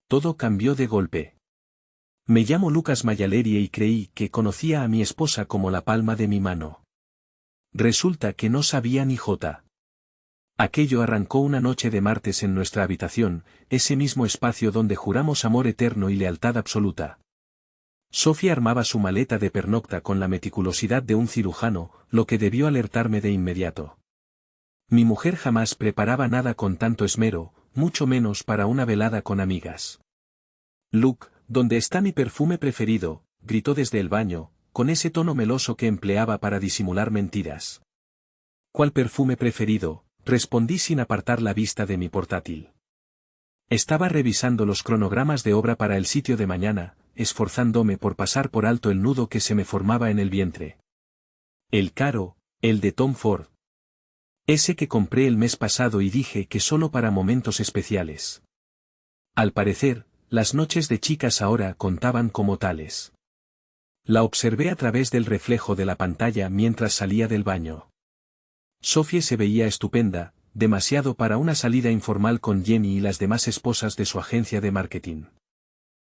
Todo cambió de golpe. Me llamo Lucas Mayalerie y creí que conocía a mi esposa como la palma de mi mano. Resulta que no sabía ni jota. Aquello arrancó una noche de martes en nuestra habitación, ese mismo espacio donde juramos amor eterno y lealtad absoluta. Sofía armaba su maleta de pernocta con la meticulosidad de un cirujano, lo que debió alertarme de inmediato. Mi mujer jamás preparaba nada con tanto esmero, mucho menos para una velada con amigas. Luke, ¿dónde está mi perfume preferido?, gritó desde el baño, con ese tono meloso que empleaba para disimular mentiras. ¿Cuál perfume preferido?, respondí sin apartar la vista de mi portátil. Estaba revisando los cronogramas de obra para el sitio de mañana, esforzándome por pasar por alto el nudo que se me formaba en el vientre. El caro, el de Tom Ford. Ese que compré el mes pasado y dije que solo para momentos especiales. Al parecer, las noches de chicas ahora contaban como tales. La observé a través del reflejo de la pantalla mientras salía del baño. Sophie se veía estupenda, demasiado para una salida informal con Jenny y las demás esposas de su agencia de marketing.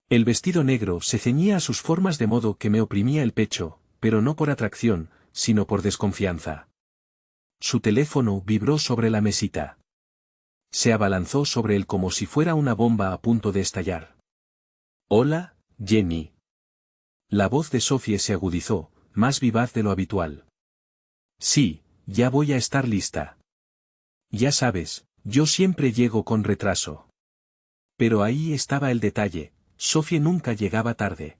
El vestido negro se ceñía a sus formas de modo que me oprimía el pecho, pero no por atracción, sino por desconfianza. Su teléfono vibró sobre la mesita. Se abalanzó sobre él como si fuera una bomba a punto de estallar. «Hola, Jenny». La voz de Sophie se agudizó, más vivaz de lo habitual. «Sí, ya voy a estar lista. Ya sabes, yo siempre llego con retraso». Pero ahí estaba el detalle, Sophie nunca llegaba tarde.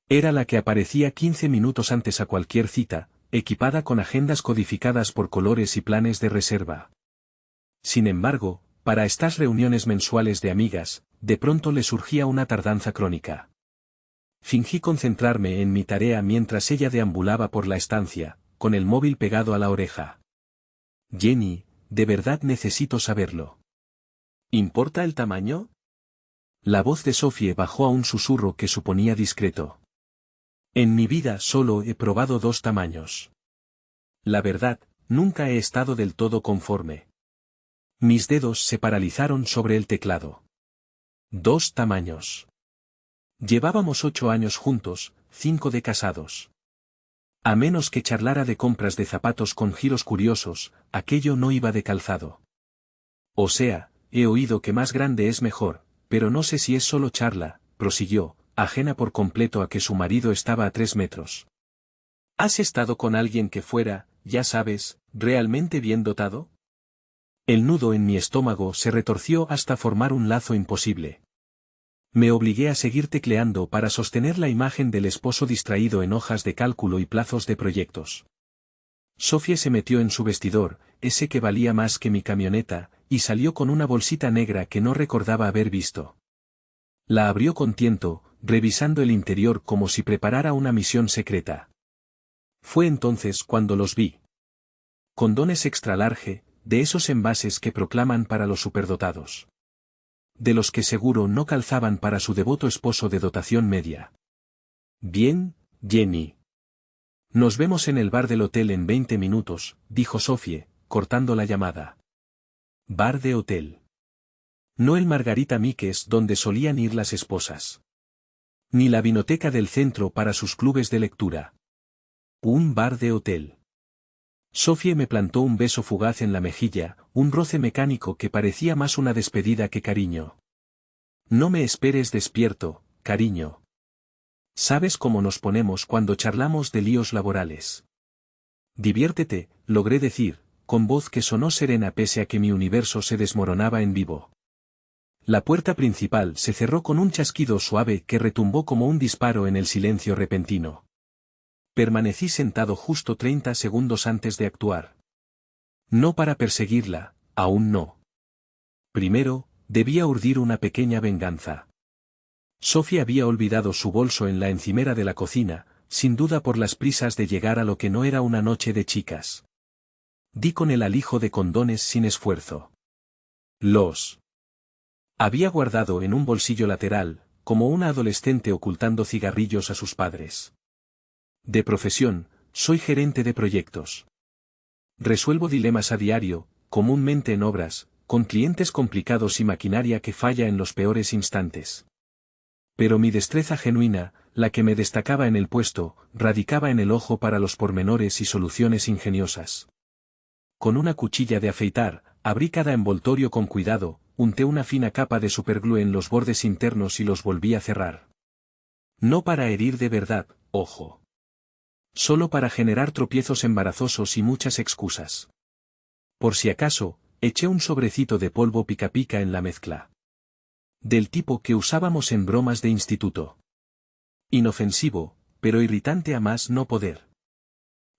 Era la que aparecía 15 minutos antes a cualquier cita, equipada con agendas codificadas por colores y planes de reserva. Sin embargo, para estas reuniones mensuales de amigas, de pronto le surgía una tardanza crónica. Fingí concentrarme en mi tarea mientras ella deambulaba por la estancia, con el móvil pegado a la oreja. «Jenny, de verdad necesito saberlo. ¿Importa el tamaño?». La voz de Sophie bajó a un susurro que suponía discreto. «En mi vida solo he probado 2 tamaños. La verdad, nunca he estado del todo conforme». Mis dedos se paralizaron sobre el teclado. 2 tamaños. Llevábamos 8 años juntos, 5 de casados. A menos que charlara de compras de zapatos con giros curiosos, aquello no iba de calzado. O sea, he oído que más grande es mejor, pero no sé si es solo charla, prosiguió, ajena por completo a que su marido estaba a 3 metros. ¿Has estado con alguien que fuera, ya sabes, realmente bien dotado? El nudo en mi estómago se retorció hasta formar un lazo imposible. Me obligué a seguir tecleando para sostener la imagen del esposo distraído en hojas de cálculo y plazos de proyectos. Sophie se metió en su vestidor, ese que valía más que mi camioneta, y salió con una bolsita negra que no recordaba haber visto. La abrió con tiento, revisando el interior como si preparara una misión secreta. Fue entonces cuando los vi. Condones extra large, de esos envases que proclaman para los superdotados. De los que seguro no calzaban para su devoto esposo de dotación media. «Bien, Jenny. Nos vemos en el bar del hotel en 20 minutos», dijo Sophie, cortando la llamada. Bar de hotel. No el Margarita Míquez donde solían ir las esposas. Ni la vinoteca del centro para sus clubes de lectura. Un bar de hotel. Sophie me plantó un beso fugaz en la mejilla, un roce mecánico que parecía más una despedida que cariño. «No me esperes despierto, cariño. ¿Sabes cómo nos ponemos cuando charlamos de líos laborales? Diviértete», logré decir, con voz que sonó serena pese a que mi universo se desmoronaba en vivo. La puerta principal se cerró con un chasquido suave que retumbó como un disparo en el silencio repentino. Permanecí sentado justo 30 segundos antes de actuar. No para perseguirla, aún no. Primero, debía urdir una pequeña venganza. Sophie había olvidado su bolso en la encimera de la cocina, sin duda por las prisas de llegar a lo que no era una noche de chicas. Di con el alijo de condones sin esfuerzo. Los había guardado en un bolsillo lateral, como una adolescente ocultando cigarrillos a sus padres. De profesión, soy gerente de proyectos. Resuelvo dilemas a diario, comúnmente en obras, con clientes complicados y maquinaria que falla en los peores instantes. Pero mi destreza genuina, la que me destacaba en el puesto, radicaba en el ojo para los pormenores y soluciones ingeniosas. Con una cuchilla de afeitar, abrí cada envoltorio con cuidado, unté una fina capa de superglue en los bordes internos y los volví a cerrar. No para herir de verdad, ojo. Solo para generar tropiezos embarazosos y muchas excusas. Por si acaso, eché un sobrecito de polvo pica pica en la mezcla. Del tipo que usábamos en bromas de instituto. Inofensivo, pero irritante a más no poder.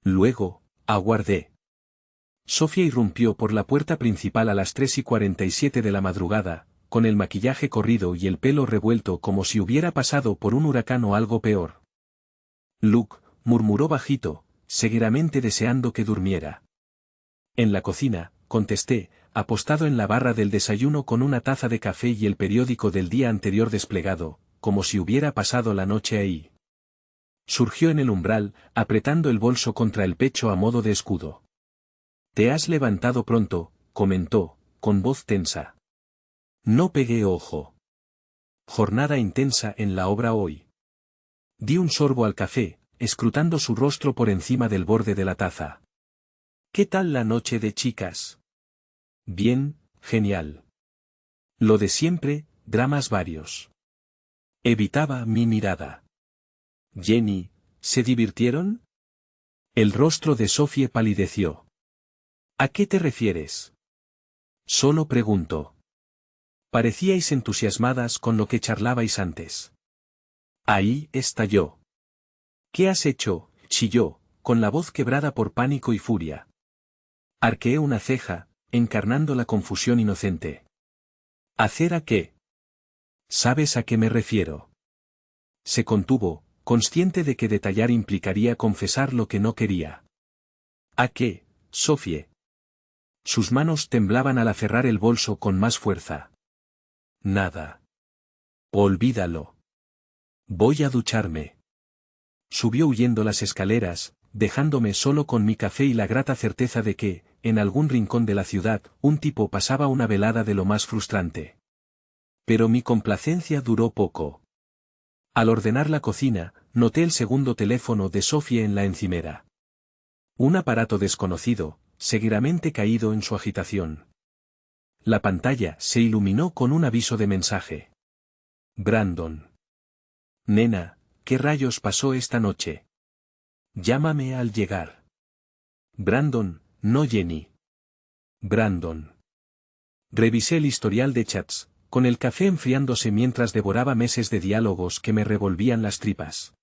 Luego, aguardé. Sofía irrumpió por la puerta principal a las 3:47 de la madrugada, con el maquillaje corrido y el pelo revuelto como si hubiera pasado por un huracán o algo peor. Luke, murmuró bajito, seguidamente deseando que durmiera. En la cocina, contesté, apostado en la barra del desayuno con una taza de café y el periódico del día anterior desplegado, como si hubiera pasado la noche ahí. Surgió en el umbral, apretando el bolso contra el pecho a modo de escudo. «Te has levantado pronto», comentó, con voz tensa. No pegué ojo. Jornada intensa en la obra hoy. Di un sorbo al café, escrutando su rostro por encima del borde de la taza. «¿Qué tal la noche de chicas?» «Bien, genial. Lo de siempre, dramas varios». Evitaba mi mirada. «Jenny, ¿se divirtieron?» El rostro de Sophie palideció. «¿A qué te refieres?» «Solo pregunto». Parecíais entusiasmadas con lo que charlabais antes. Ahí estalló. «¿Qué has hecho?», chilló, con la voz quebrada por pánico y furia. Arqueé una ceja, encarnando la confusión inocente. ¿Hacer a qué? ¿Sabes a qué me refiero? Se contuvo, consciente de que detallar implicaría confesar lo que no quería. ¿A qué, Sophie?» Sus manos temblaban al aferrar el bolso con más fuerza. «Nada. Olvídalo. Voy a ducharme». Subió huyendo las escaleras, dejándome solo con mi café y la grata certeza de que, en algún rincón de la ciudad, un tipo pasaba una velada de lo más frustrante. Pero mi complacencia duró poco. Al ordenar la cocina, noté el segundo teléfono de Sophie en la encimera. Un aparato desconocido, seguidamente caído en su agitación. La pantalla se iluminó con un aviso de mensaje. Brandon. «Nena, ¿qué rayos pasó esta noche? Llámame al llegar». Brandon, no Jenny. Brandon. Revisé el historial de chats, con el café enfriándose mientras devoraba meses de diálogos que me revolvían las tripas.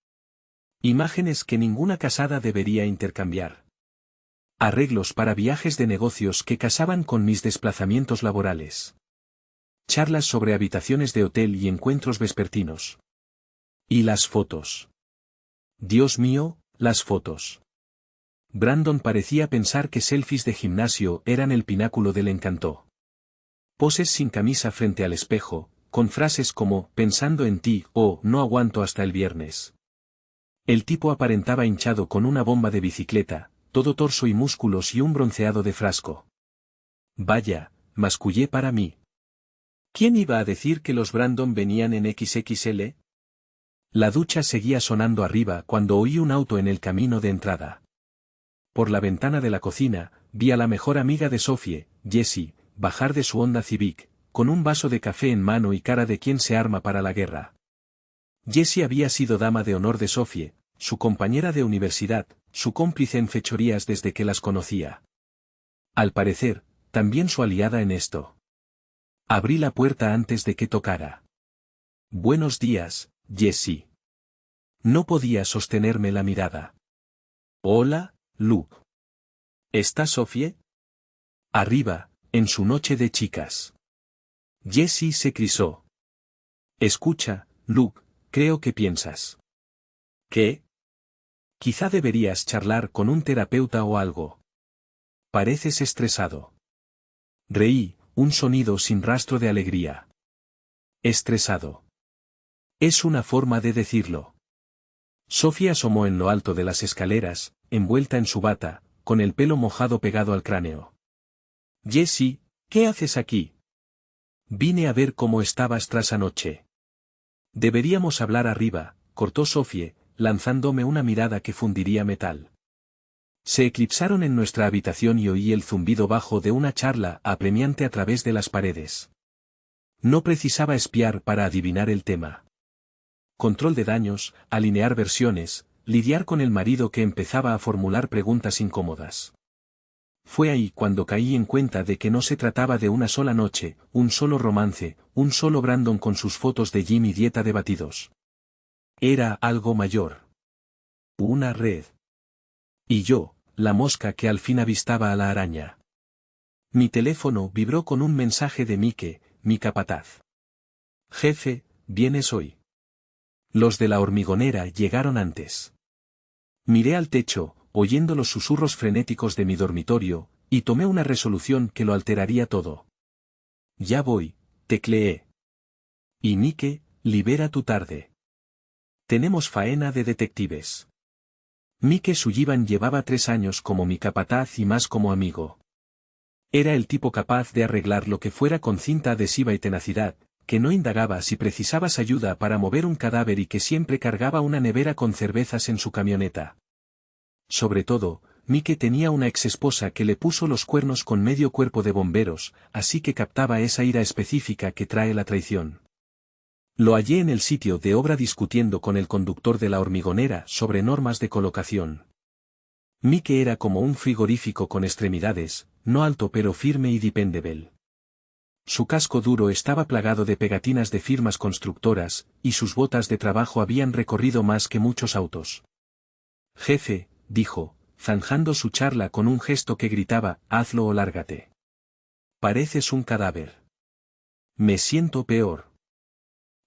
Imágenes que ninguna casada debería intercambiar. Arreglos para viajes de negocios que casaban con mis desplazamientos laborales. Charlas sobre habitaciones de hotel y encuentros vespertinos. Y las fotos. Dios mío, las fotos. Brandon parecía pensar que selfies de gimnasio eran el pináculo del encanto. Poses sin camisa frente al espejo, con frases como «pensando en ti» o «no aguanto hasta el viernes». El tipo aparentaba hinchado con una bomba de bicicleta, todo torso y músculos y un bronceado de frasco. Vaya, mascullé para mí. ¿Quién iba a decir que los Brandon venían en XXL? La ducha seguía sonando arriba cuando oí un auto en el camino de entrada. Por la ventana de la cocina, vi a la mejor amiga de Sophie, Jessie, bajar de su Honda Civic, con un vaso de café en mano y cara de quien se arma para la guerra. Jessie había sido dama de honor de Sophie, su compañera de universidad, su cómplice en fechorías desde que las conocía. Al parecer, también su aliada en esto. Abrí la puerta antes de que tocara. «Buenos días, Jessie». No podía sostenerme la mirada. «Hola, Luke. ¿Está Sophie?» «Arriba, en su noche de chicas». Jessie se crisó. «Escucha, Luke, creo que piensas». «¿Qué?» «Quizá deberías charlar con un terapeuta o algo. Pareces estresado». Reí, un sonido sin rastro de alegría. «Estresado. Es una forma de decirlo». Sophie asomó en lo alto de las escaleras, envuelta en su bata, con el pelo mojado pegado al cráneo. «Jessie, ¿Qué haces aquí? Vine a ver cómo estabas tras anoche. Deberíamos hablar arriba, cortó Sophie, lanzándome una mirada que fundiría metal. Se eclipsaron en nuestra habitación y oí el zumbido bajo de una charla apremiante a través de las paredes. No precisaba espiar para adivinar el tema. Control de daños, alinear versiones, lidiar con el marido que empezaba a formular preguntas incómodas. Fue ahí cuando caí en cuenta de que no se trataba de una sola noche, un solo romance, un solo Brandon con sus fotos de gym y dieta de batidos. Era algo mayor. Una red. Y yo, la mosca que al fin avistaba a la araña. Mi teléfono vibró con un mensaje de Mike, mi capataz. Jefe, ¿vienes hoy? Los de la hormigonera llegaron antes. Miré al techo, oyendo los susurros frenéticos de mi dormitorio, y tomé una resolución que lo alteraría todo. Ya voy, tecleé. Y Mike, libera tu tarde. Tenemos faena de detectives. Mike Sullivan llevaba 3 años como mi capataz y más como amigo. Era el tipo capaz de arreglar lo que fuera con cinta adhesiva y tenacidad, que no indagaba si precisabas ayuda para mover un cadáver y que siempre cargaba una nevera con cervezas en su camioneta. Sobre todo, Mike tenía una exesposa que le puso los cuernos con medio cuerpo de bomberos, así que captaba esa ira específica que trae la traición. Lo hallé en el sitio de obra discutiendo con el conductor de la hormigonera sobre normas de colocación. Mike era como un frigorífico con extremidades, no alto pero firme y dependable. Su casco duro estaba plagado de pegatinas de firmas constructoras, y sus botas de trabajo habían recorrido más que muchos autos. Jefe, dijo, zanjando su charla con un gesto que gritaba, hazlo o lárgate. Pareces un cadáver. Me siento peor.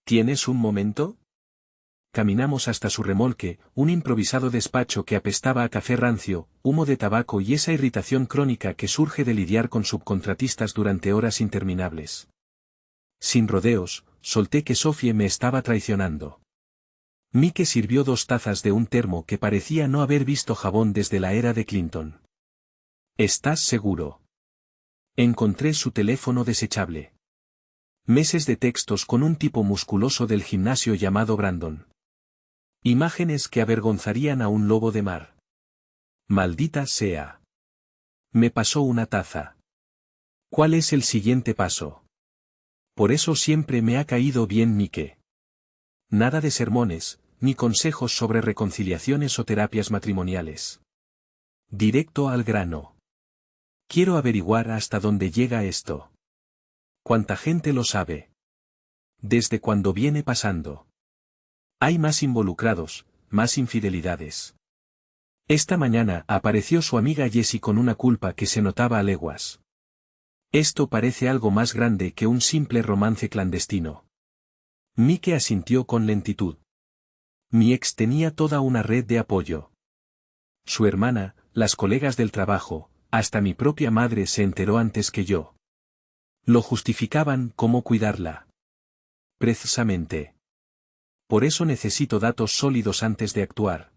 ¿Tienes un momento? Caminamos hasta su remolque, un improvisado despacho que apestaba a café rancio, humo de tabaco y esa irritación crónica que surge de lidiar con subcontratistas durante horas interminables. Sin rodeos, solté que Sophie me estaba traicionando. Mike sirvió 2 tazas de un termo que parecía no haber visto jabón desde la era de Clinton. ¿Estás seguro? Encontré su teléfono desechable. Meses de textos con un tipo musculoso del gimnasio llamado Brandon. Imágenes que avergonzarían a un lobo de mar. Maldita sea. Me pasó una taza. ¿Cuál es el siguiente paso? Por eso siempre me ha caído bien Mike. Nada de sermones, ni consejos sobre reconciliaciones o terapias matrimoniales. Directo al grano. Quiero averiguar hasta dónde llega esto. ¿Cuánta gente lo sabe? ¿Desde cuándo viene pasando? Hay más involucrados, más infidelidades. Esta mañana apareció su amiga Jessie con una culpa que se notaba a leguas. Esto parece algo más grande que un simple romance clandestino. Mike asintió con lentitud. Mi ex tenía toda una red de apoyo. Su hermana, las colegas del trabajo, hasta mi propia madre se enteró antes que yo. Lo justificaban como cuidarla. Precisamente. Por eso necesito datos sólidos antes de actuar.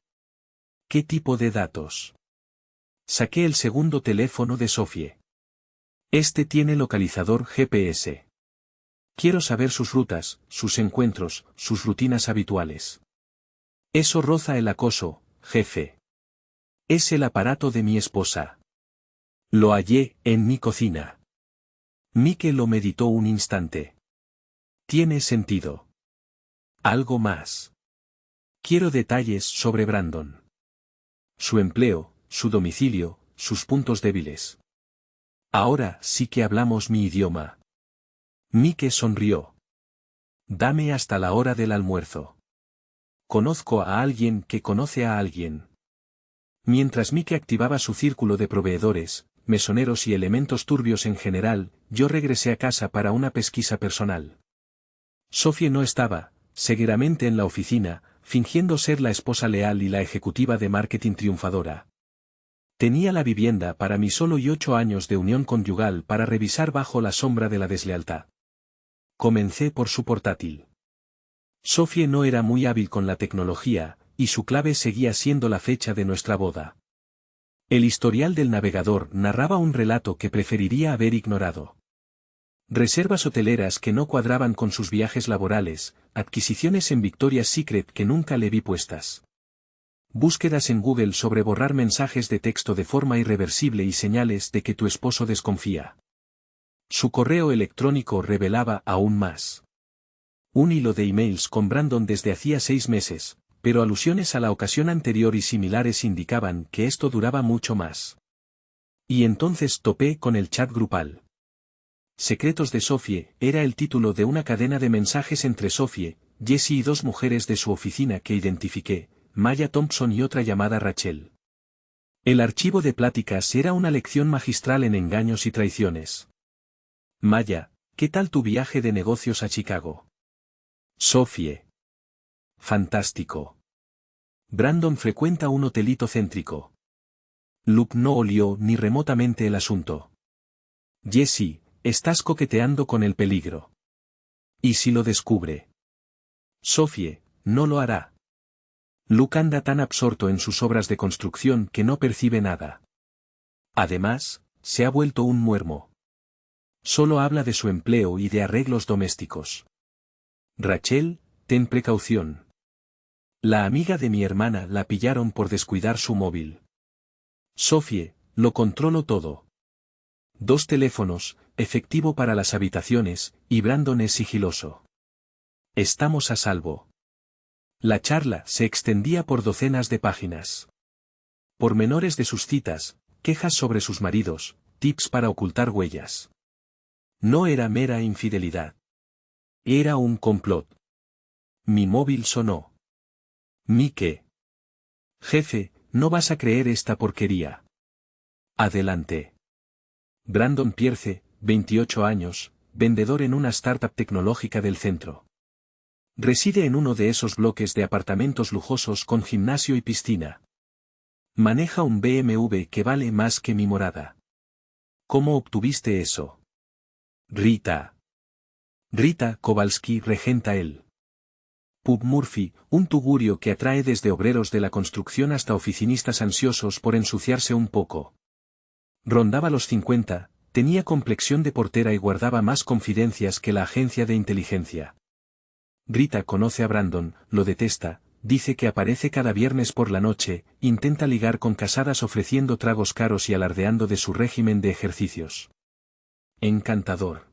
¿Qué tipo de datos? Saqué el segundo teléfono de Sophie. Este tiene localizador GPS. Quiero saber sus rutas, sus encuentros, sus rutinas habituales. Eso roza el acoso, jefe. Es el aparato de mi esposa. Lo hallé en mi cocina. Mike lo meditó un instante. Tiene sentido. Algo más. Quiero detalles sobre Brandon. Su empleo, su domicilio, sus puntos débiles. Ahora sí que hablamos mi idioma. Mike sonrió. Dame hasta la hora del almuerzo. Conozco a alguien que conoce a alguien. Mientras Mike activaba su círculo de proveedores, mesoneros y elementos turbios en general, yo regresé a casa para una pesquisa personal. Sophie no estaba, seguramente en la oficina, fingiendo ser la esposa leal y la ejecutiva de marketing triunfadora. Tenía la vivienda para mí solo y 8 años de unión conyugal para revisar bajo la sombra de la deslealtad. Comencé por su portátil. Sophie no era muy hábil con la tecnología, y su clave seguía siendo la fecha de nuestra boda. El historial del navegador narraba un relato que preferiría haber ignorado. Reservas hoteleras que no cuadraban con sus viajes laborales, adquisiciones en Victoria's Secret que nunca le vi puestas. Búsquedas en Google sobre borrar mensajes de texto de forma irreversible y señales de que tu esposo desconfía. Su correo electrónico revelaba aún más. Un hilo de emails con Brandon desde hacía 6 meses, pero alusiones a la ocasión anterior y similares indicaban que esto duraba mucho más. Y entonces topé con el chat grupal. Secretos de Sophie era el título de una cadena de mensajes entre Sophie, Jessie y 2 mujeres de su oficina que identifiqué, Maya Thompson y otra llamada Rachel. El archivo de pláticas era una lección magistral en engaños y traiciones. Maya, ¿qué tal tu viaje de negocios a Chicago? Sophie. Fantástico. Brandon frecuenta un hotelito céntrico. Luke no olió ni remotamente el asunto. Jessie, estás coqueteando con el peligro. ¿Y si lo descubre? Sophie, no lo hará. Luke anda tan absorto en sus obras de construcción que no percibe nada. Además, se ha vuelto un muermo. Solo habla de su empleo y de arreglos domésticos. Rachel, ten precaución. La amiga de mi hermana la pillaron por descuidar su móvil. Sophie, lo controlo todo. 2 teléfonos, efectivo para las habitaciones, y Brandon es sigiloso. Estamos a salvo. La charla se extendía por docenas de páginas. Pormenores de sus citas, quejas sobre sus maridos, tips para ocultar huellas. No era mera infidelidad. Era un complot. Mi móvil sonó. Mike. Jefe, no vas a creer esta porquería. Adelante. Brandon Pierce, 28 años, vendedor en una startup tecnológica del centro. Reside en uno de esos bloques de apartamentos lujosos con gimnasio y piscina. Maneja un BMW que vale más que mi morada. ¿Cómo obtuviste eso? Rita. Rita Kowalski regenta él. Pub Murphy, un tugurio que atrae desde obreros de la construcción hasta oficinistas ansiosos por ensuciarse un poco. Rondaba los 50, tenía complexión de portera y guardaba más confidencias que la agencia de inteligencia. Rita conoce a Brandon, lo detesta, dice que aparece cada viernes por la noche, intenta ligar con casadas ofreciendo tragos caros y alardeando de su régimen de ejercicios. Encantador.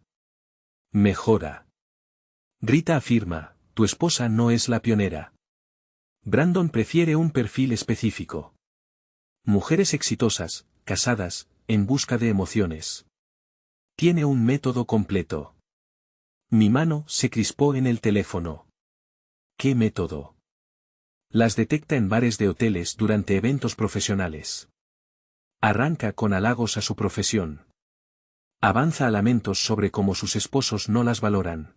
Mejora. Rita afirma, tu esposa no es la pionera. Brandon prefiere un perfil específico. Mujeres exitosas, casadas, en busca de emociones. Tiene un método completo. Mi mano se crispó en el teléfono. ¿Qué método? Las detecta en bares de hoteles durante eventos profesionales. Arranca con halagos a su profesión. Avanza a lamentos sobre cómo sus esposos no las valoran.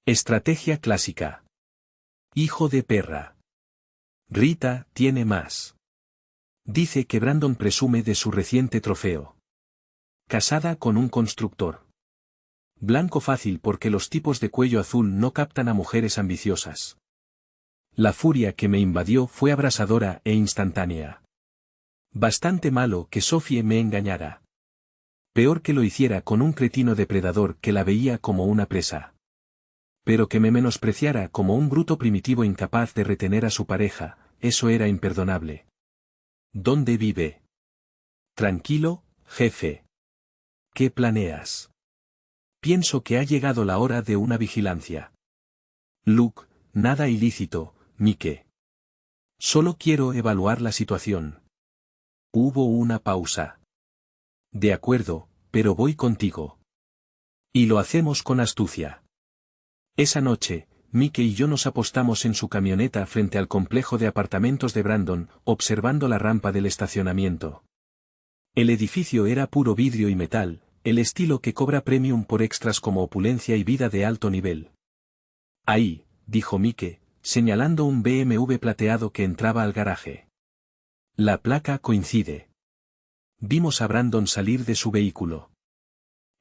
Estrategia clásica. Hijo de perra. Rita tiene más. Dice que Brandon presume de su reciente trofeo. Casada con un constructor. Blanco fácil porque los tipos de cuello azul no captan a mujeres ambiciosas. La furia que me invadió fue abrasadora e instantánea. Bastante malo que Sophie me engañara. Peor que lo hiciera con un cretino depredador que la veía como una presa. Pero que me menospreciara como un bruto primitivo incapaz de retener a su pareja, eso era imperdonable. ¿Dónde vive? Tranquilo, jefe. ¿Qué planeas? Pienso que ha llegado la hora de una vigilancia. Luke, nada ilícito, Mike. Solo quiero evaluar la situación. Hubo una pausa. De acuerdo, pero voy contigo. Y lo hacemos con astucia. Esa noche, Mike y yo nos apostamos en su camioneta frente al complejo de apartamentos de Brandon, observando la rampa del estacionamiento. El edificio era puro vidrio y metal, el estilo que cobra premium por extras como opulencia y vida de alto nivel. Ahí, dijo Mike, señalando un BMW plateado que entraba al garaje. La placa coincide. Vimos a Brandon salir de su vehículo.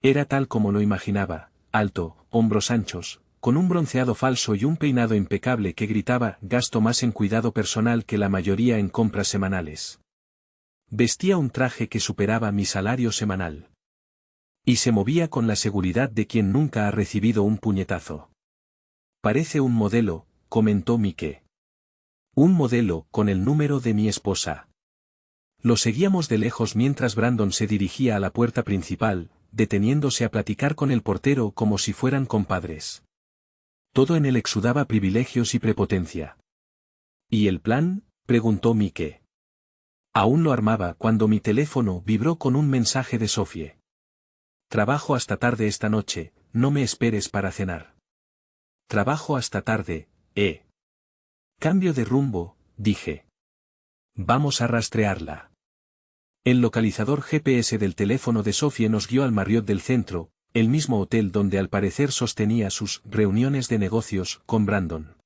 Era tal como lo imaginaba, alto, hombros anchos, con un bronceado falso y un peinado impecable que gritaba gasto más en cuidado personal que la mayoría en compras semanales. Vestía un traje que superaba mi salario semanal. Y se movía con la seguridad de quien nunca ha recibido un puñetazo. Parece un modelo, comentó Mike. Un modelo con el número de mi esposa. Lo seguíamos de lejos mientras Brandon se dirigía a la puerta principal, deteniéndose a platicar con el portero como si fueran compadres. Todo en él exudaba privilegios y prepotencia. ¿Y el plan?, preguntó Mike. Aún lo armaba cuando mi teléfono vibró con un mensaje de Sophie. Trabajo hasta tarde esta noche, no me esperes para cenar. Trabajo hasta tarde, Cambio de rumbo, dije. Vamos a rastrearla. El localizador GPS del teléfono de Sophie nos guió al Marriott del centro, el mismo hotel donde al parecer sostenía sus reuniones de negocios con Brandon.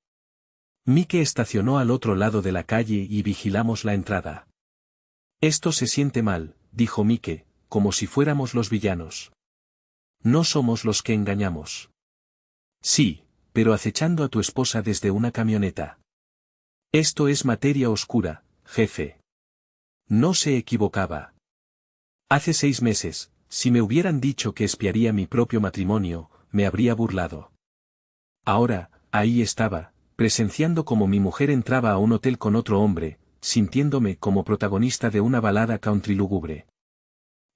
Mike estacionó al otro lado de la calle y vigilamos la entrada. Esto se siente mal, dijo Mike, como si fuéramos los villanos. No somos los que engañamos. Sí, pero acechando a tu esposa desde una camioneta. Esto es materia oscura, jefe. No se equivocaba. Hace 6 meses, si me hubieran dicho que espiaría mi propio matrimonio, me habría burlado. Ahora, ahí estaba, presenciando cómo mi mujer entraba a un hotel con otro hombre, sintiéndome como protagonista de una balada country lúgubre.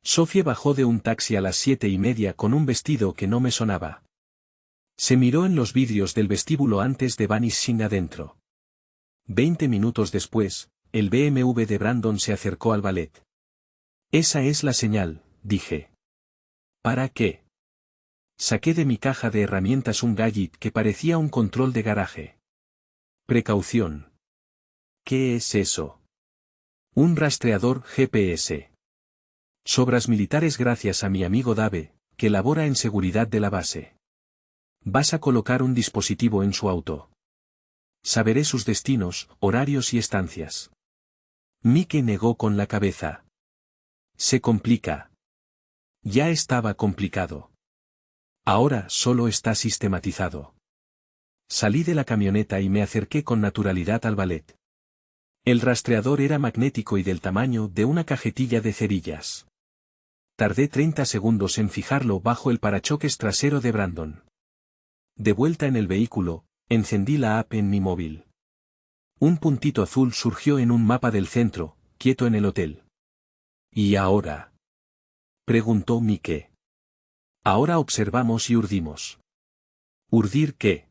Sophie bajó de un taxi a las 7:30 con un vestido que no me sonaba. Se miró en los vidrios del vestíbulo antes de vanishing adentro. 20 minutos después, el BMW de Brandon se acercó al ballet. Esa es la señal, dije. ¿Para qué? Saqué de mi caja de herramientas un gadget que parecía un control de garaje. Precaución. ¿Qué es eso? Un rastreador GPS. Sobras militares gracias a mi amigo Dave, que labora en seguridad de la base. Vas a colocar un dispositivo en su auto. Saberé sus destinos, horarios y estancias. Mike negó con la cabeza. Se complica. Ya estaba complicado. Ahora solo está sistematizado. Salí de la camioneta y me acerqué con naturalidad al ballet. El rastreador era magnético y del tamaño de una cajetilla de cerillas. Tardé 30 segundos en fijarlo bajo el parachoques trasero de Brandon. De vuelta en el vehículo, encendí la app en mi móvil. Un puntito azul surgió en un mapa del centro, quieto en el hotel. ¿Y ahora?, preguntó Mike. Ahora observamos y urdimos. ¿Urdir qué?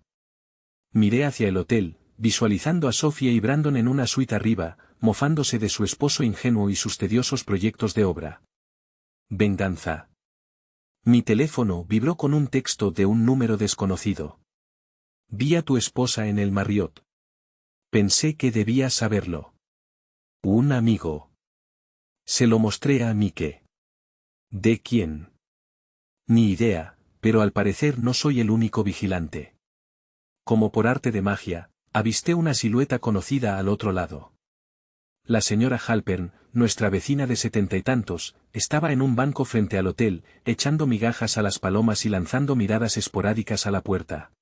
Miré hacia el hotel, visualizando a Sophie y Brandon en una suite arriba, mofándose de su esposo ingenuo y sus tediosos proyectos de obra. Venganza. Mi teléfono vibró con un texto de un número desconocido. Vi a tu esposa en el Marriott. Pensé que debías saberlo. Un amigo. Se lo mostré a Mike. ¿De quién? Ni idea, pero al parecer no soy el único vigilante. Como por arte de magia, avisté una silueta conocida al otro lado. La señora Halpern, nuestra vecina de 70 y tantos, estaba en un banco frente al hotel, echando migajas a las palomas y lanzando miradas esporádicas a la puerta.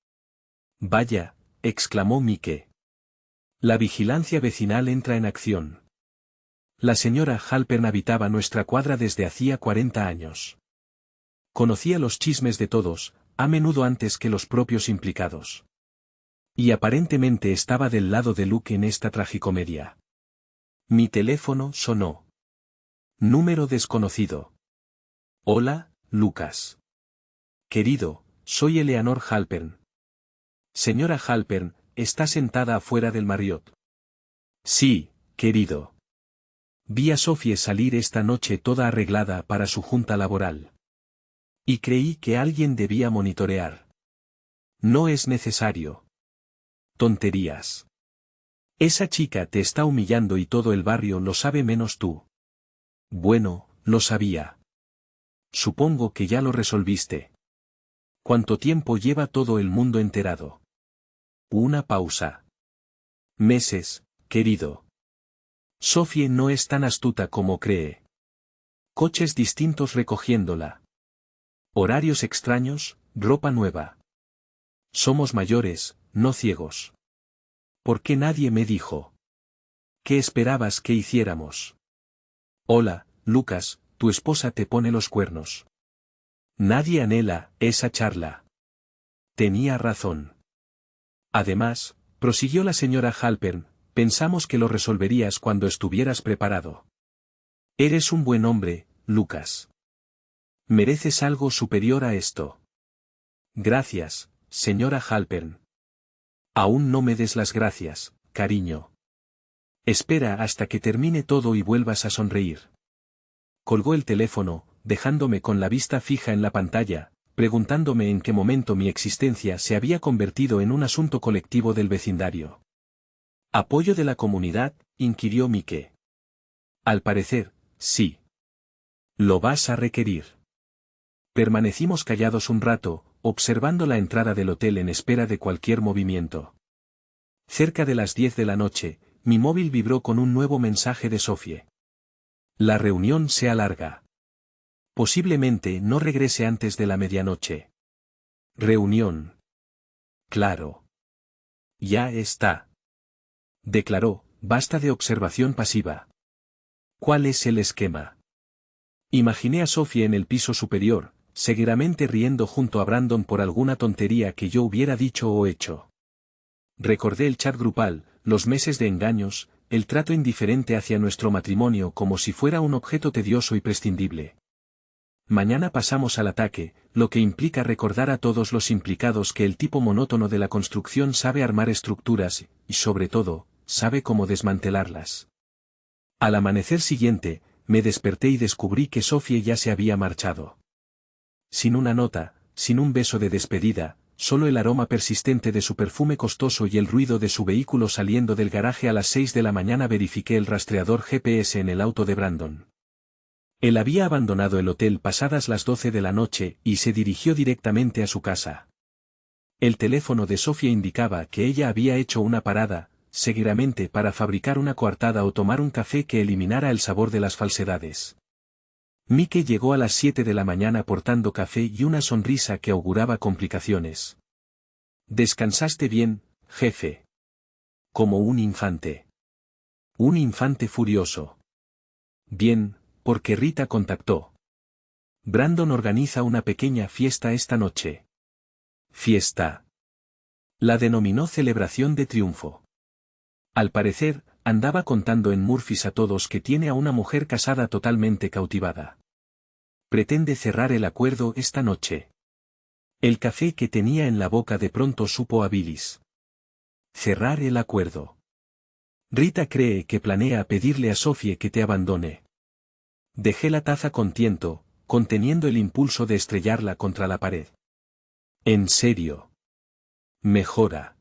Vaya, exclamó Mike. La vigilancia vecinal entra en acción. La señora Halpern habitaba nuestra cuadra desde hacía 40 años. Conocía los chismes de todos, a menudo antes que los propios implicados. Y aparentemente estaba del lado de Luke en esta tragicomedia. Mi teléfono sonó. Número desconocido. Hola, Lucas. Querido, soy Eleanor Halpern. Señora Halpern, ¿está sentada afuera del Marriott? Sí, querido. Vi a Sophie salir esta noche toda arreglada para su junta laboral. Y creí que alguien debía monitorear. No es necesario. Tonterías. Esa chica te está humillando y todo el barrio lo sabe menos tú. Bueno, lo sabía. Supongo que ya lo resolviste. ¿Cuánto tiempo lleva todo el mundo enterado? Una pausa. Meses, querido. Sophie no es tan astuta como cree. Coches distintos recogiéndola. Horarios extraños, ropa nueva. Somos mayores, no ciegos. ¿Por qué nadie me dijo? ¿Qué esperabas que hiciéramos? Hola, Lucas, tu esposa te pone los cuernos. Nadie anhela esa charla. Tenía razón. Además, prosiguió la señora Halpern, pensamos que lo resolverías cuando estuvieras preparado. Eres un buen hombre, Lucas. Mereces algo superior a esto. Gracias, señora Halpern. Aún no me des las gracias, cariño. Espera hasta que termine todo y vuelvas a sonreír. Colgó el teléfono, dejándome con la vista fija en la pantalla, preguntándome en qué momento mi existencia se había convertido en un asunto colectivo del vecindario. ¿Apoyo de la comunidad?, inquirió Mike. Al parecer, sí. Lo vas a requerir. Permanecimos callados un rato, observando la entrada del hotel en espera de cualquier movimiento. Cerca de las 10 de la noche, mi móvil vibró con un nuevo mensaje de Sophie. La reunión se alarga. Posiblemente no regrese antes de la medianoche. Reunión. Claro. Ya está. Declaró, basta de observación pasiva. ¿Cuál es el esquema? Imaginé a Sophie en el piso superior, seguramente riendo junto a Brandon por alguna tontería que yo hubiera dicho o hecho. Recordé el chat grupal, los meses de engaños, el trato indiferente hacia nuestro matrimonio como si fuera un objeto tedioso y prescindible. Mañana pasamos al ataque, lo que implica recordar a todos los implicados que el tipo monótono de la construcción sabe armar estructuras, y sobre todo, sabe cómo desmantelarlas. Al amanecer siguiente, me desperté y descubrí que Sophie ya se había marchado. Sin una nota, sin un beso de despedida, solo el aroma persistente de su perfume costoso y el ruido de su vehículo saliendo del garaje a las 6 de la mañana. Verifiqué el rastreador GPS en el auto de Brandon. Él había abandonado el hotel pasadas las 12 de la noche y se dirigió directamente a su casa. El teléfono de Sophie indicaba que ella había hecho una parada, seguramente para fabricar una coartada o tomar un café que eliminara el sabor de las falsedades. Mike llegó a las 7 de la mañana portando café y una sonrisa que auguraba complicaciones. ¿Descansaste bien, jefe? Como un infante. Un infante furioso. Bien, porque Rita contactó. Brandon organiza una pequeña fiesta esta noche. Fiesta. La denominó celebración de triunfo. Al parecer, andaba contando en Murphys a todos que tiene a una mujer casada totalmente cautivada. Pretende cerrar el acuerdo esta noche. El café que tenía en la boca de pronto supo a bilis. Cerrar el acuerdo. Rita cree que planea pedirle a Sophie que te abandone. Dejé la taza con tiento, conteniendo el impulso de estrellarla contra la pared. ¿En serio? Mejora.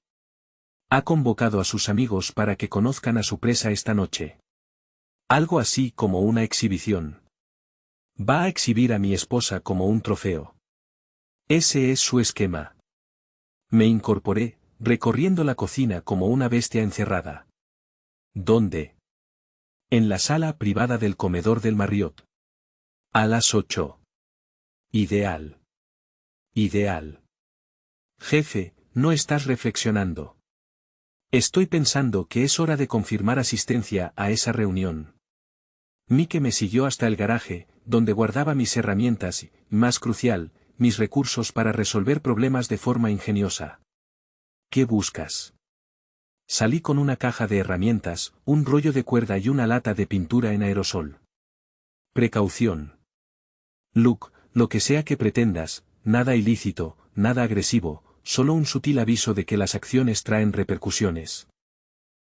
Ha convocado a sus amigos para que conozcan a su presa esta noche. Algo así como una exhibición. Va a exhibir a mi esposa como un trofeo. Ese es su esquema. Me incorporé, recorriendo la cocina como una bestia encerrada. ¿Dónde? En la sala privada del comedor del Marriott. A las 8. Ideal. Ideal. Jefe, no estás reflexionando. Estoy pensando que es hora de confirmar asistencia a esa reunión. Mike me siguió hasta el garaje, donde guardaba mis herramientas y, más crucial, mis recursos para resolver problemas de forma ingeniosa. ¿Qué buscas? Salí con una caja de herramientas, un rollo de cuerda y una lata de pintura en aerosol. Precaución. Luke, lo que sea que pretendas, nada ilícito, nada agresivo, solo un sutil aviso de que las acciones traen repercusiones.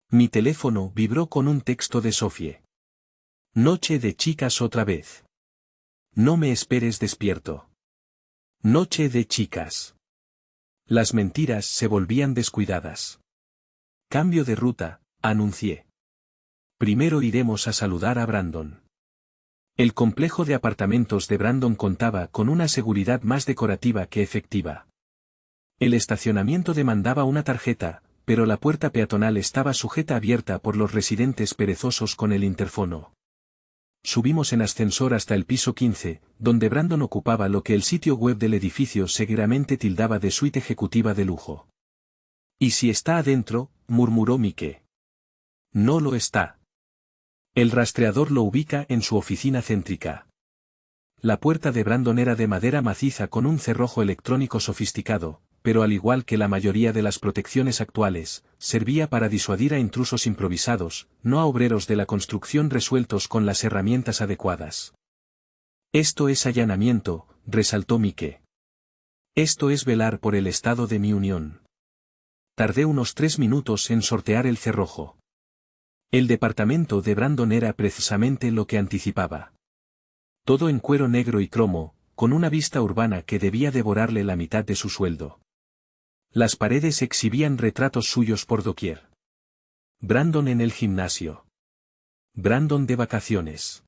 Mi teléfono vibró con un texto de Sophie. Noche de chicas otra vez. No me esperes despierto. Noche de chicas. Las mentiras se volvían descuidadas. Cambio de ruta, anuncié. Primero iremos a saludar a Brandon. El complejo de apartamentos de Brandon contaba con una seguridad más decorativa que efectiva. El estacionamiento demandaba una tarjeta, pero la puerta peatonal estaba sujeta abierta por los residentes perezosos con el interfono. Subimos en ascensor hasta el piso 15, donde Brandon ocupaba lo que el sitio web del edificio seguramente tildaba de suite ejecutiva de lujo. ¿Y si está adentro?, murmuró Mike. No lo está. El rastreador lo ubica en su oficina céntrica. La puerta de Brandon era de madera maciza con un cerrojo electrónico sofisticado, pero al igual que la mayoría de las protecciones actuales, servía para disuadir a intrusos improvisados, no a obreros de la construcción resueltos con las herramientas adecuadas. Esto es allanamiento, resaltó Mike. Esto es velar por el estado de mi unión. Tardé unos 3 minutos en sortear el cerrojo. El departamento de Brandon era precisamente lo que anticipaba. Todo en cuero negro y cromo, con una vista urbana que debía devorarle la mitad de su sueldo. Las paredes exhibían retratos suyos por doquier. Brandon en el gimnasio. Brandon de vacaciones.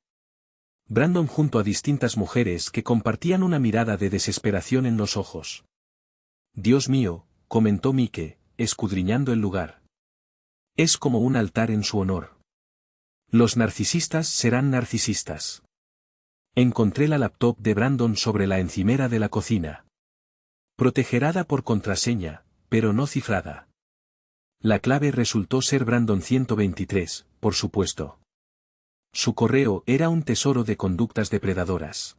Brandon junto a distintas mujeres que compartían una mirada de desesperación en los ojos. Dios mío, comentó Mike, escudriñando el lugar. Es como un altar en su honor. Los narcisistas serán narcisistas. Encontré la laptop de Brandon sobre la encimera de la cocina. Protegerada por contraseña, pero no cifrada. La clave resultó ser Brandon 123, por supuesto. Su correo era un tesoro de conductas depredadoras.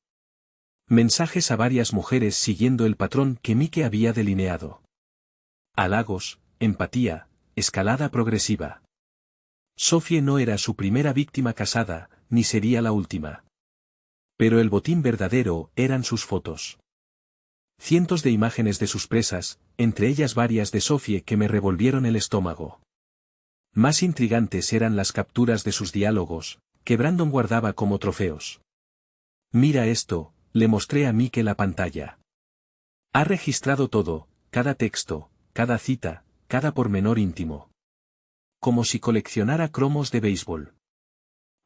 Mensajes a varias mujeres siguiendo el patrón que Mike había delineado. Halagos, empatía, escalada progresiva. Sophie no era su primera víctima casada, ni sería la última. Pero el botín verdadero eran sus fotos. Cientos de imágenes de sus presas, entre ellas varias de Sophie que me revolvieron el estómago. Más intrigantes eran las capturas de sus diálogos, que Brandon guardaba como trofeos. Mira esto, le mostré a Mike la pantalla. Ha registrado todo, cada texto, cada cita, cada pormenor íntimo. Como si coleccionara cromos de béisbol.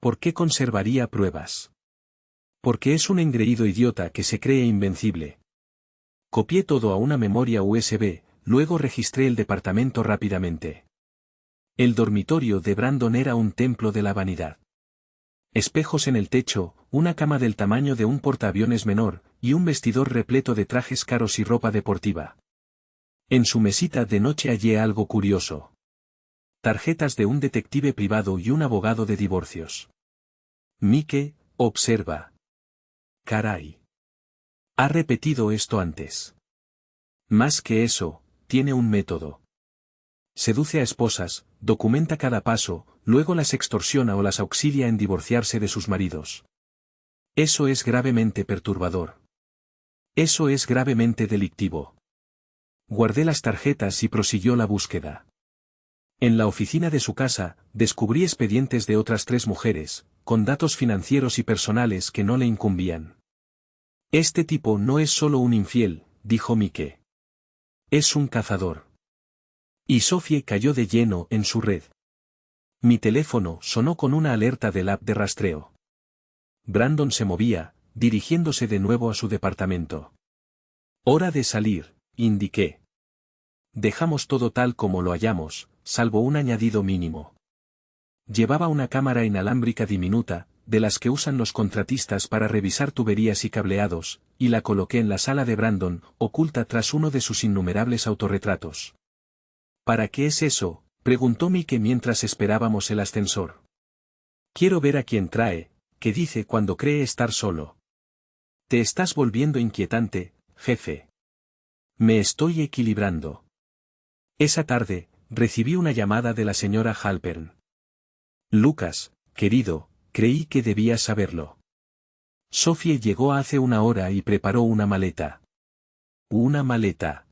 ¿Por qué conservaría pruebas? Porque es un engreído idiota que se cree invencible. Copié todo a una memoria USB, luego registré el departamento rápidamente. El dormitorio de Brandon era un templo de la vanidad. Espejos en el techo, una cama del tamaño de un portaaviones menor, y un vestidor repleto de trajes caros y ropa deportiva. En su mesita de noche hallé algo curioso. Tarjetas de un detective privado y un abogado de divorcios. Mike, observa. Caray. Ha repetido esto antes. Más que eso, tiene un método. Seduce a esposas, documenta cada paso, luego las extorsiona o las auxilia en divorciarse de sus maridos. Eso es gravemente perturbador. Eso es gravemente delictivo. Guardé las tarjetas y prosiguió la búsqueda. En la oficina de su casa, descubrí expedientes de otras 3 mujeres, con datos financieros y personales que no le incumbían. Este tipo no es solo un infiel, dijo Mike. Es un cazador. Y Sophie cayó de lleno en su red. Mi teléfono sonó con una alerta del app de rastreo. Brandon se movía, dirigiéndose de nuevo a su departamento. Hora de salir, indiqué. Dejamos todo tal como lo hallamos, salvo un añadido mínimo. Llevaba una cámara inalámbrica diminuta, de las que usan los contratistas para revisar tuberías y cableados, y la coloqué en la sala de Brandon, oculta tras uno de sus innumerables autorretratos. ¿Para qué es eso?, preguntó Mike mientras esperábamos el ascensor. Quiero ver a quién trae, qué dice cuando cree estar solo. Te estás volviendo inquietante, jefe. Me estoy equilibrando. Esa tarde, recibí una llamada de la señora Halpern. Lucas, querido, creí que debías saberlo. Sophie llegó hace una hora y preparó una maleta. Una maleta.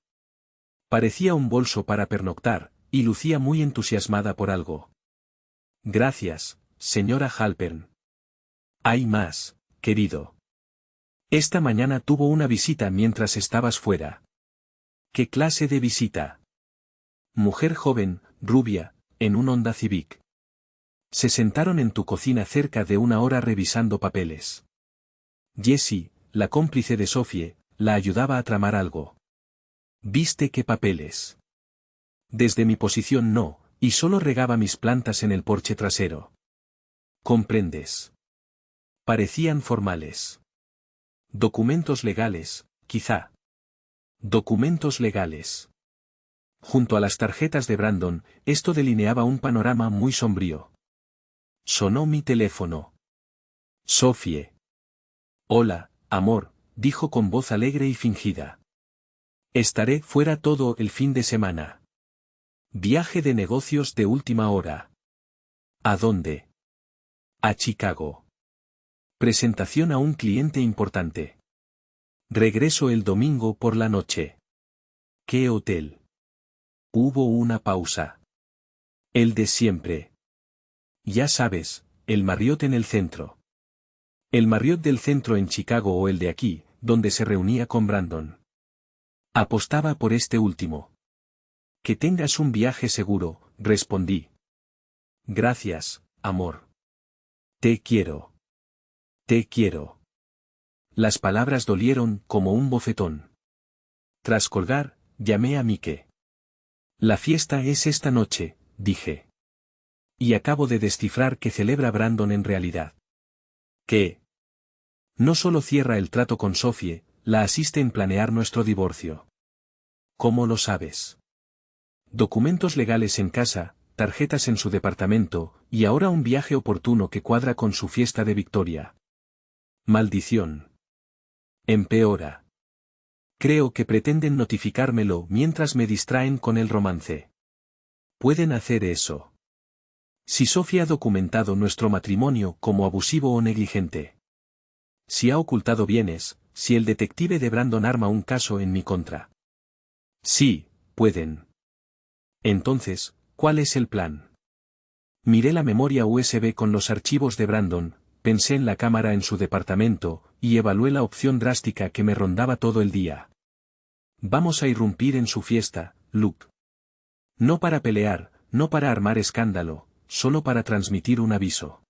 Parecía un bolso para pernoctar, y lucía muy entusiasmada por algo. Gracias, señora Halpern. Hay más, querido. Esta mañana tuvo una visita mientras estabas fuera. ¿Qué clase de visita? Mujer joven, rubia, en un Honda Civic. Se sentaron en tu cocina cerca de una hora revisando papeles. Jessie, la cómplice de Sophie, la ayudaba a tramar algo. ¿Viste qué papeles? Desde mi posición no, y solo regaba mis plantas en el porche trasero. ¿Comprendes? Parecían formales. Documentos legales, quizá. Documentos legales. Junto a las tarjetas de Brandon, esto delineaba un panorama muy sombrío. Sonó mi teléfono. Sophie. Hola, amor, dijo con voz alegre y fingida. Estaré fuera todo el fin de semana. Viaje de negocios de última hora. ¿A dónde? A Chicago. Presentación a un cliente importante. Regreso el domingo por la noche. ¿Qué hotel? Hubo una pausa. El de siempre. Ya sabes, el Marriott en el centro. El Marriott del centro en Chicago o el de aquí, donde se reunía con Brandon. Apostaba por este último. Que tengas un viaje seguro, respondí. Gracias, amor. Te quiero. Te quiero. Las palabras dolieron como un bofetón. Tras colgar, llamé a Mike. La fiesta es esta noche, dije. Y acabo de descifrar que celebra Brandon en realidad. ¿Qué? No solo cierra el trato con Sophie, la asiste en planear nuestro divorcio. ¿Cómo lo sabes? Documentos legales en casa, tarjetas en su departamento, y ahora un viaje oportuno que cuadra con su fiesta de victoria. Maldición. Empeora. Creo que pretenden notificármelo mientras me distraen con el romance. Pueden hacer eso. Si Sophie ha documentado nuestro matrimonio como abusivo o negligente. Si ha ocultado bienes, si el detective de Brandon arma un caso en mi contra. Sí, pueden. Entonces, ¿cuál es el plan? Miré la memoria USB con los archivos de Brandon, pensé en la cámara en su departamento, y evalué la opción drástica que me rondaba todo el día. Vamos a irrumpir en su fiesta, Luke. No para pelear, no para armar escándalo, solo para transmitir un aviso.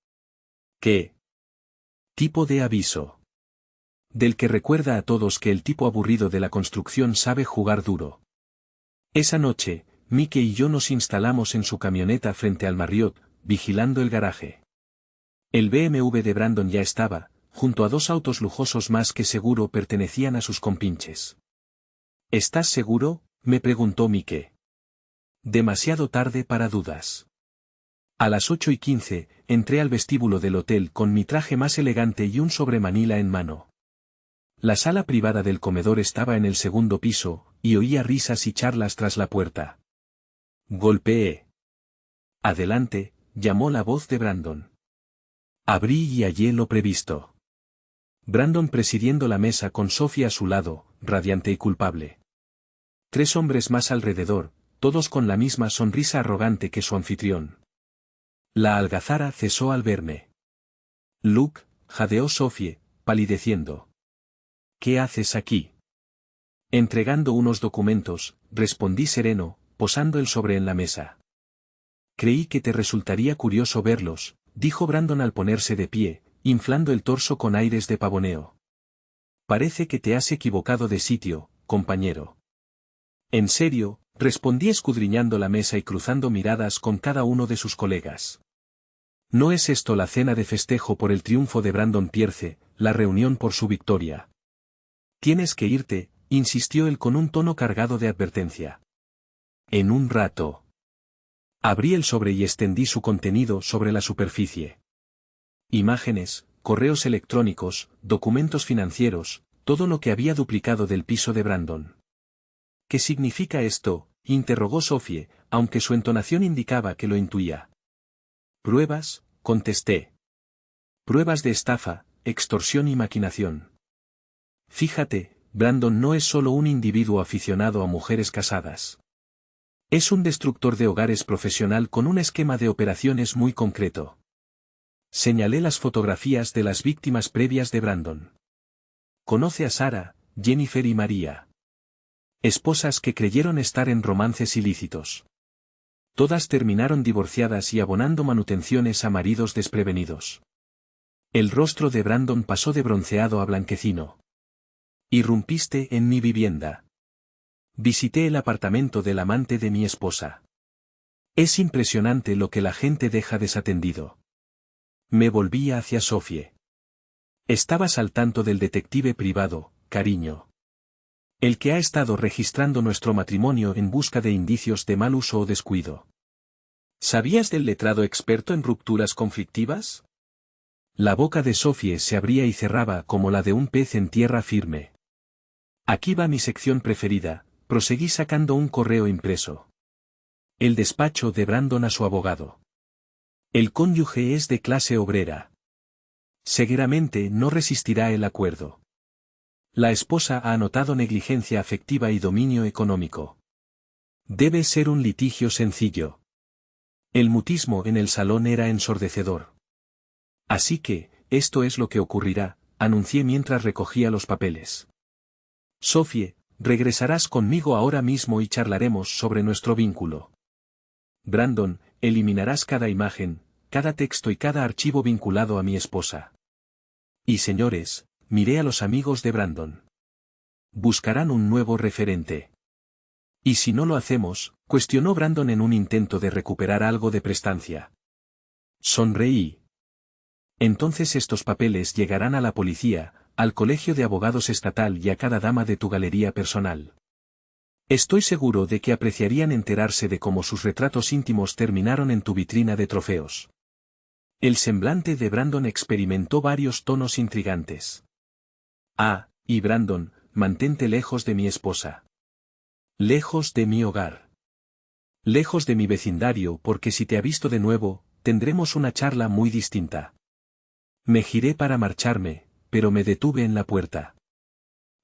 ¿Qué tipo de aviso? Del que recuerda a todos que el tipo aburrido de la construcción sabe jugar duro. Esa noche, Mike y yo nos instalamos en su camioneta frente al Marriott, vigilando el garaje. El BMW de Brandon ya estaba, junto a dos autos lujosos más que seguro pertenecían a sus compinches. ¿Estás seguro?, me preguntó Mike. Demasiado tarde para dudas. A las 8:15, entré al vestíbulo del hotel con mi traje más elegante y un sobremanila en mano. La sala privada del comedor estaba en el segundo piso, y oía risas y charlas tras la puerta. Golpeé. Adelante, llamó la voz de Brandon. Abrí y hallé lo previsto. Brandon presidiendo la mesa con Sophie a su lado, radiante y culpable. 3 hombres más alrededor, todos con la misma sonrisa arrogante que su anfitrión. La algazara cesó al verme. Luke, jadeó Sophie, palideciendo. ¿Qué haces aquí? Entregando unos documentos, respondí sereno, posando el sobre en la mesa. Creí que te resultaría curioso verlos, dijo Brandon al ponerse de pie, inflando el torso con aires de pavoneo. Parece que te has equivocado de sitio, compañero. En serio, respondí escudriñando la mesa y cruzando miradas con cada uno de sus colegas. ¿No es esto la cena de festejo por el triunfo de Brandon Pierce, la reunión por su victoria? Tienes que irte, insistió él con un tono cargado de advertencia. En un rato. Abrí el sobre y extendí su contenido sobre la superficie. Imágenes, correos electrónicos, documentos financieros, todo lo que había duplicado del piso de Brandon. ¿Qué significa esto?, interrogó Sophie, aunque su entonación indicaba que lo intuía. Pruebas, contesté. Pruebas de estafa, extorsión y maquinación. Fíjate, Brandon no es solo un individuo aficionado a mujeres casadas. Es un destructor de hogares profesional con un esquema de operaciones muy concreto. Señalé las fotografías de las víctimas previas de Brandon. Conoce a Sarah, Jennifer y María. Esposas que creyeron estar en romances ilícitos. Todas terminaron divorciadas y abonando manutenciones a maridos desprevenidos. El rostro de Brandon pasó de bronceado a blanquecino. Irrumpiste en mi vivienda. Visité el apartamento del amante de mi esposa. Es impresionante lo que la gente deja desatendido. Me volví hacia Sophie. Estabas al tanto del detective privado, cariño. El que ha estado registrando nuestro matrimonio en busca de indicios de mal uso o descuido. ¿Sabías del letrado experto en rupturas conflictivas? La boca de Sophie se abría y cerraba como la de un pez en tierra firme. Aquí va mi sección preferida, proseguí sacando un correo impreso. El despacho de Brandon a su abogado. El cónyuge es de clase obrera. Seguramente no resistirá el acuerdo. La esposa ha anotado negligencia afectiva y dominio económico. Debe ser un litigio sencillo. El mutismo en el salón era ensordecedor. Así que, esto es lo que ocurrirá, anuncié mientras recogía los papeles. Sophie, regresarás conmigo ahora mismo y charlaremos sobre nuestro vínculo. Brandon, eliminarás cada imagen, cada texto y cada archivo vinculado a mi esposa. Y señores, miré a los amigos de Brandon. Buscarán un nuevo referente. ¿Y si no lo hacemos?, cuestionó Brandon en un intento de recuperar algo de prestancia. Sonreí. Entonces estos papeles llegarán a la policía, al Colegio de Abogados Estatal y a cada dama de tu galería personal. Estoy seguro de que apreciarían enterarse de cómo sus retratos íntimos terminaron en tu vitrina de trofeos. El semblante de Brandon experimentó varios tonos intrigantes. Y Brandon, mantente lejos de mi esposa. Lejos de mi hogar. Lejos de mi vecindario porque si te ha visto de nuevo, tendremos una charla muy distinta. Me giré para marcharme, pero me detuve en la puerta.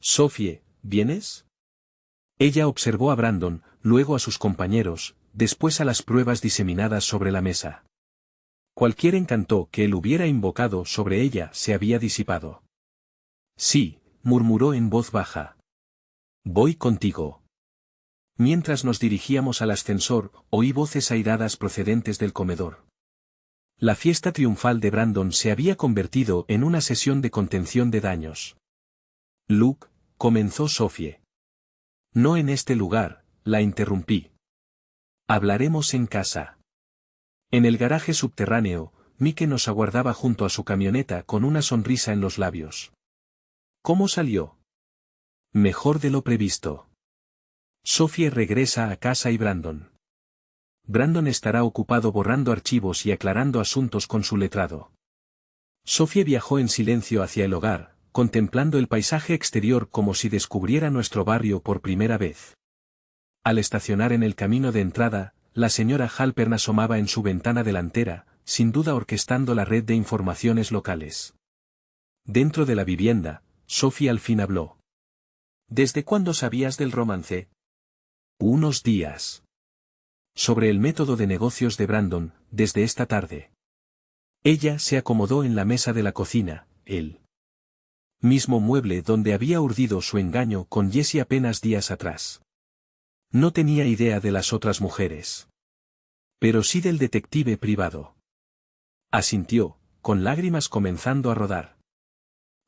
Sophie, ¿vienes? Ella observó a Brandon, luego a sus compañeros, después a las pruebas diseminadas sobre la mesa. Cualquier encanto que él hubiera invocado sobre ella se había disipado. Sí, murmuró en voz baja. Voy contigo. Mientras nos dirigíamos al ascensor, oí voces airadas procedentes del comedor. La fiesta triunfal de Brandon se había convertido en una sesión de contención de daños. Luke, comenzó Sophie. No en este lugar, la interrumpí. Hablaremos en casa. En el garaje subterráneo, Mike nos aguardaba junto a su camioneta con una sonrisa en los labios. ¿Cómo salió? Mejor de lo previsto. Sophie regresa a casa y Brandon. Brandon estará ocupado borrando archivos y aclarando asuntos con su letrado. Sophie viajó en silencio hacia el hogar, contemplando el paisaje exterior como si descubriera nuestro barrio por primera vez. Al estacionar en el camino de entrada, la señora Halpern asomaba en su ventana delantera, sin duda orquestando la red de informaciones locales. Dentro de la vivienda, Sophie al fin habló. ¿Desde cuándo sabías del romance? Unos días. Sobre el método de negocios de Brandon, desde esta tarde. Ella se acomodó en la mesa de la cocina, el mismo mueble donde había urdido su engaño con Jessie apenas días atrás. No tenía idea de las otras mujeres. Pero sí del detective privado. Asintió, con lágrimas comenzando a rodar.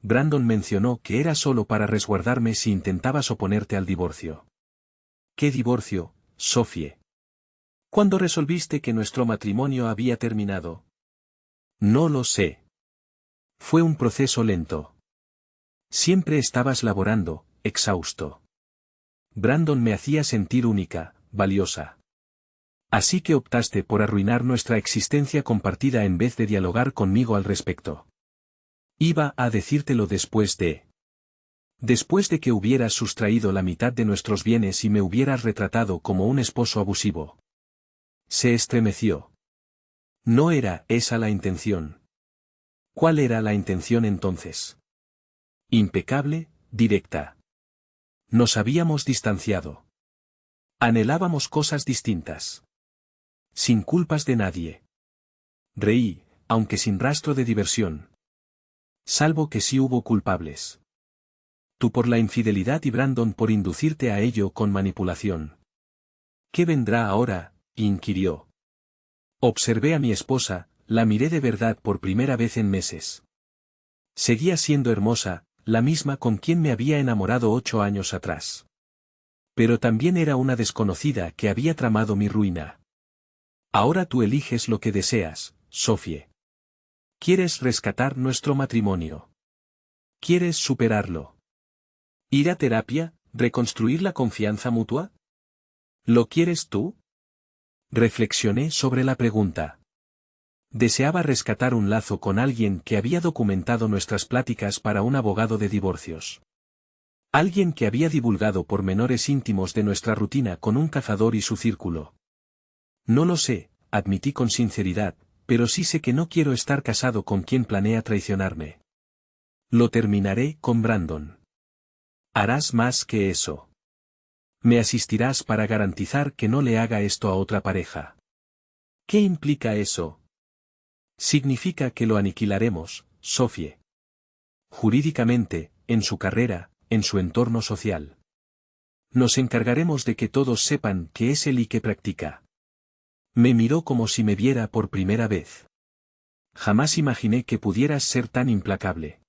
Brandon mencionó que era solo para resguardarme si intentabas oponerte al divorcio. ¿Qué divorcio, Sophie? ¿Cuándo resolviste que nuestro matrimonio había terminado? No lo sé. Fue un proceso lento. Siempre estabas laborando, exhausto. Brandon me hacía sentir única, valiosa. Así que optaste por arruinar nuestra existencia compartida en vez de dialogar conmigo al respecto. Iba a decírtelo después de que hubieras sustraído la mitad de nuestros bienes y me hubieras retratado como un esposo abusivo. Se estremeció. No era esa la intención. ¿Cuál era la intención entonces? Impecable, directa. Nos habíamos distanciado. Anhelábamos cosas distintas. Sin culpas de nadie. Reí, aunque sin rastro de diversión. Salvo que sí hubo culpables. Tú por la infidelidad y Brandon por inducirte a ello con manipulación. ¿Qué vendrá ahora?, inquirió. Observé a mi esposa, la miré de verdad por primera vez en meses. Seguía siendo hermosa, la misma con quien me había enamorado 8 años atrás. Pero también era una desconocida que había tramado mi ruina. Ahora tú eliges lo que deseas, Sophie. ¿Quieres rescatar nuestro matrimonio? ¿Quieres superarlo? ¿Ir a terapia, reconstruir la confianza mutua? ¿Lo quieres tú? Reflexioné sobre la pregunta. Deseaba rescatar un lazo con alguien que había documentado nuestras pláticas para un abogado de divorcios. Alguien que había divulgado pormenores íntimos de nuestra rutina con un cazador y su círculo. No lo sé, admití con sinceridad, pero sí sé que no quiero estar casado con quien planea traicionarme. Lo terminaré con Brandon. Harás más que eso. Me asistirás para garantizar que no le haga esto a otra pareja. ¿Qué implica eso? Significa que lo aniquilaremos, Sophie. Jurídicamente, en su carrera, en su entorno social. Nos encargaremos de que todos sepan que es él y que practica. Me miró como si me viera por primera vez. Jamás imaginé que pudieras ser tan implacable.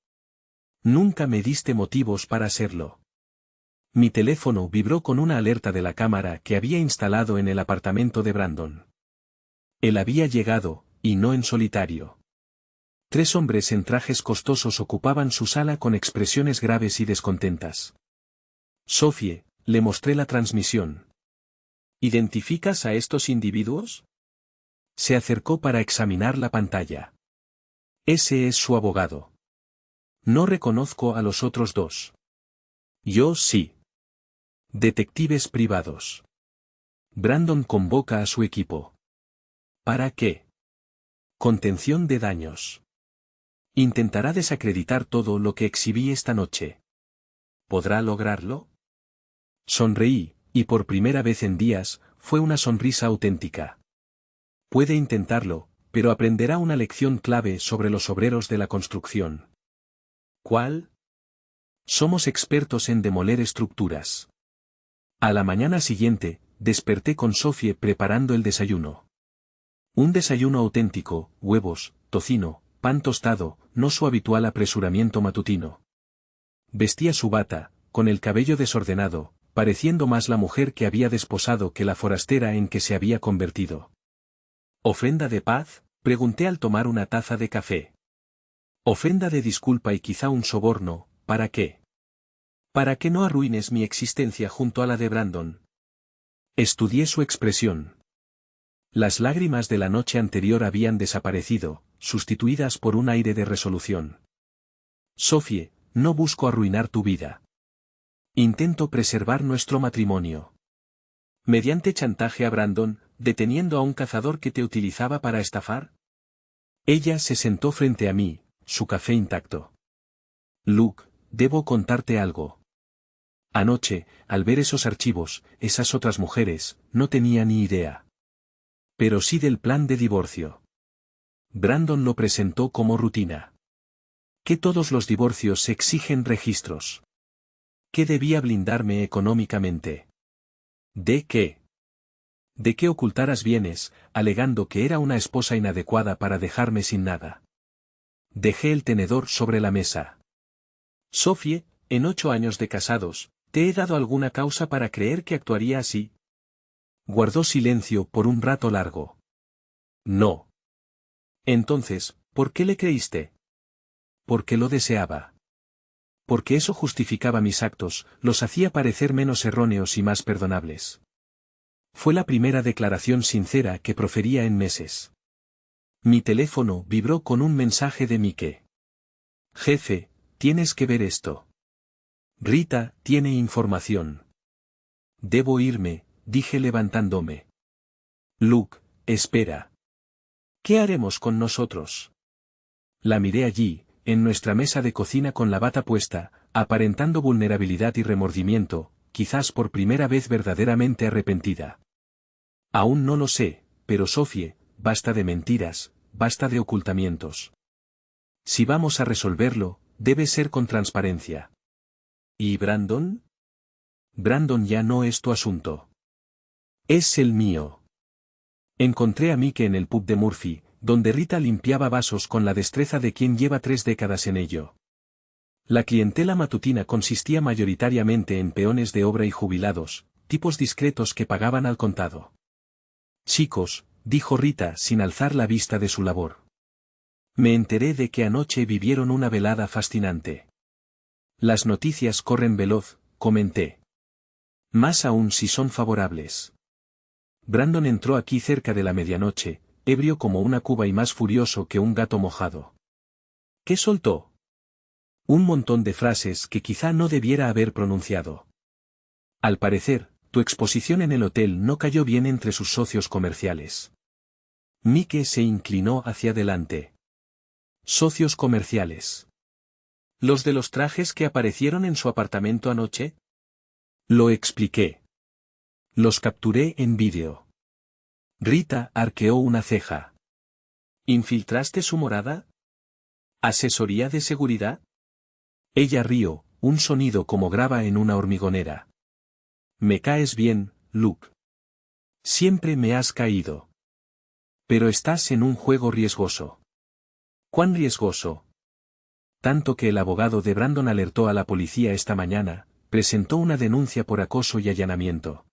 Nunca me diste motivos para serlo. Mi teléfono vibró con una alerta de la cámara que había instalado en el apartamento de Brandon. Él había llegado, y no en solitario. 3 hombres en trajes costosos ocupaban su sala con expresiones graves y descontentas. Sophie, le mostré la transmisión. ¿Identificas a estos individuos? Se acercó para examinar la pantalla. Ese es su abogado. No reconozco a los otros 2. Yo sí. Detectives privados. Brandon convoca a su equipo. ¿Para qué? Contención de daños. Intentará desacreditar todo lo que exhibí esta noche. ¿Podrá lograrlo? Sonreí, y por primera vez en días, fue una sonrisa auténtica. Puede intentarlo, pero aprenderá una lección clave sobre los obreros de la construcción. ¿Cuál? Somos expertos en demoler estructuras. A la mañana siguiente, desperté con Sophie preparando el desayuno. Un desayuno auténtico, huevos, tocino, pan tostado, no su habitual apresuramiento matutino. Vestía su bata, con el cabello desordenado, pareciendo más la mujer que había desposado que la forastera en que se había convertido. ¿Ofrenda de paz?, pregunté al tomar una taza de café. Ofrenda de disculpa y quizá un soborno, ¿para qué? Para que no arruines mi existencia junto a la de Brandon. Estudié su expresión. Las lágrimas de la noche anterior habían desaparecido, sustituidas por un aire de resolución. Sophie, no busco arruinar tu vida. Intento preservar nuestro matrimonio. ¿Mediante chantaje a Brandon, deteniendo a un cazador que te utilizaba para estafar? Ella se sentó frente a mí, su café intacto. Luke, debo contarte algo. Anoche, al ver esos archivos, esas otras mujeres, no tenía ni idea. Pero sí del plan de divorcio. Brandon lo presentó como rutina. Que todos los divorcios exigen registros. Que debía blindarme económicamente. ¿De qué? De que ocultaras bienes, alegando que era una esposa inadecuada para dejarme sin nada. Dejé el tenedor sobre la mesa. Sophie, en 8 años de casados, ¿te he dado alguna causa para creer que actuaría así? Guardó silencio por un rato largo. No. Entonces, ¿por qué le creíste? Porque lo deseaba. Porque eso justificaba mis actos, los hacía parecer menos erróneos y más perdonables. Fue la primera declaración sincera que profería en meses. Mi teléfono vibró con un mensaje de Mike. Jefe, tienes que ver esto. Rita tiene información. Debo irme, dije levantándome. Luke, espera. ¿Qué haremos con nosotros? La miré allí, en nuestra mesa de cocina con la bata puesta, aparentando vulnerabilidad y remordimiento, quizás por primera vez verdaderamente arrepentida. Aún no lo sé, pero Sophie, basta de mentiras, basta de ocultamientos. Si vamos a resolverlo, debe ser con transparencia. ¿Y Brandon? Brandon ya no es tu asunto. Es el mío. Encontré a Mike en el pub de Murphy, donde Rita limpiaba vasos con la destreza de quien lleva 3 décadas en ello. La clientela matutina consistía mayoritariamente en peones de obra y jubilados, tipos discretos que pagaban al contado. Chicos, dijo Rita sin alzar la vista de su labor. Me enteré de que anoche vivieron una velada fascinante. Las noticias corren veloz, comenté. Más aún si son favorables. Brandon entró aquí cerca de la medianoche, ebrio como una cuba y más furioso que un gato mojado. ¿Qué soltó? Un montón de frases que quizá no debiera haber pronunciado. Al parecer, tu exposición en el hotel no cayó bien entre sus socios comerciales. Mike se inclinó hacia adelante. Socios comerciales. ¿Los de los trajes que aparecieron en su apartamento anoche? Lo expliqué. Los capturé en vídeo. Rita arqueó una ceja. ¿Infiltraste su morada? ¿Asesoría de seguridad? Ella rió, un sonido como grava en una hormigonera. Me caes bien, Luke. Siempre me has caído. Pero estás en un juego riesgoso. ¿Cuán riesgoso? Tanto que el abogado de Brandon alertó a la policía esta mañana, presentó una denuncia por acoso y allanamiento.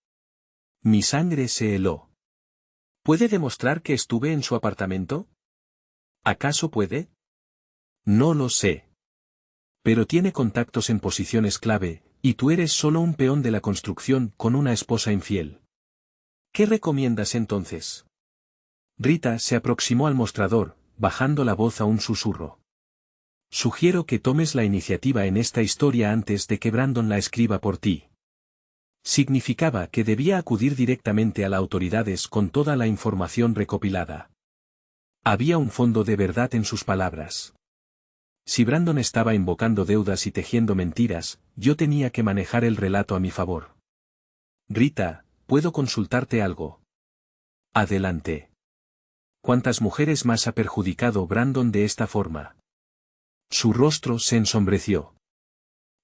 Mi sangre se heló. ¿Puede demostrar que estuve en su apartamento? ¿Acaso puede? No lo sé. Pero tiene contactos en posiciones clave, y tú eres solo un peón de la construcción con una esposa infiel. ¿Qué recomiendas entonces? Rita se aproximó al mostrador, bajando la voz a un susurro. Sugiero que tomes la iniciativa en esta historia antes de que Brandon la escriba por ti. Significaba que debía acudir directamente a las autoridades con toda la información recopilada. Había un fondo de verdad en sus palabras. Si Brandon estaba invocando deudas y tejiendo mentiras, yo tenía que manejar el relato a mi favor. Rita, ¿puedo consultarte algo? Adelante. ¿Cuántas mujeres más ha perjudicado Brandon de esta forma? Su rostro se ensombreció.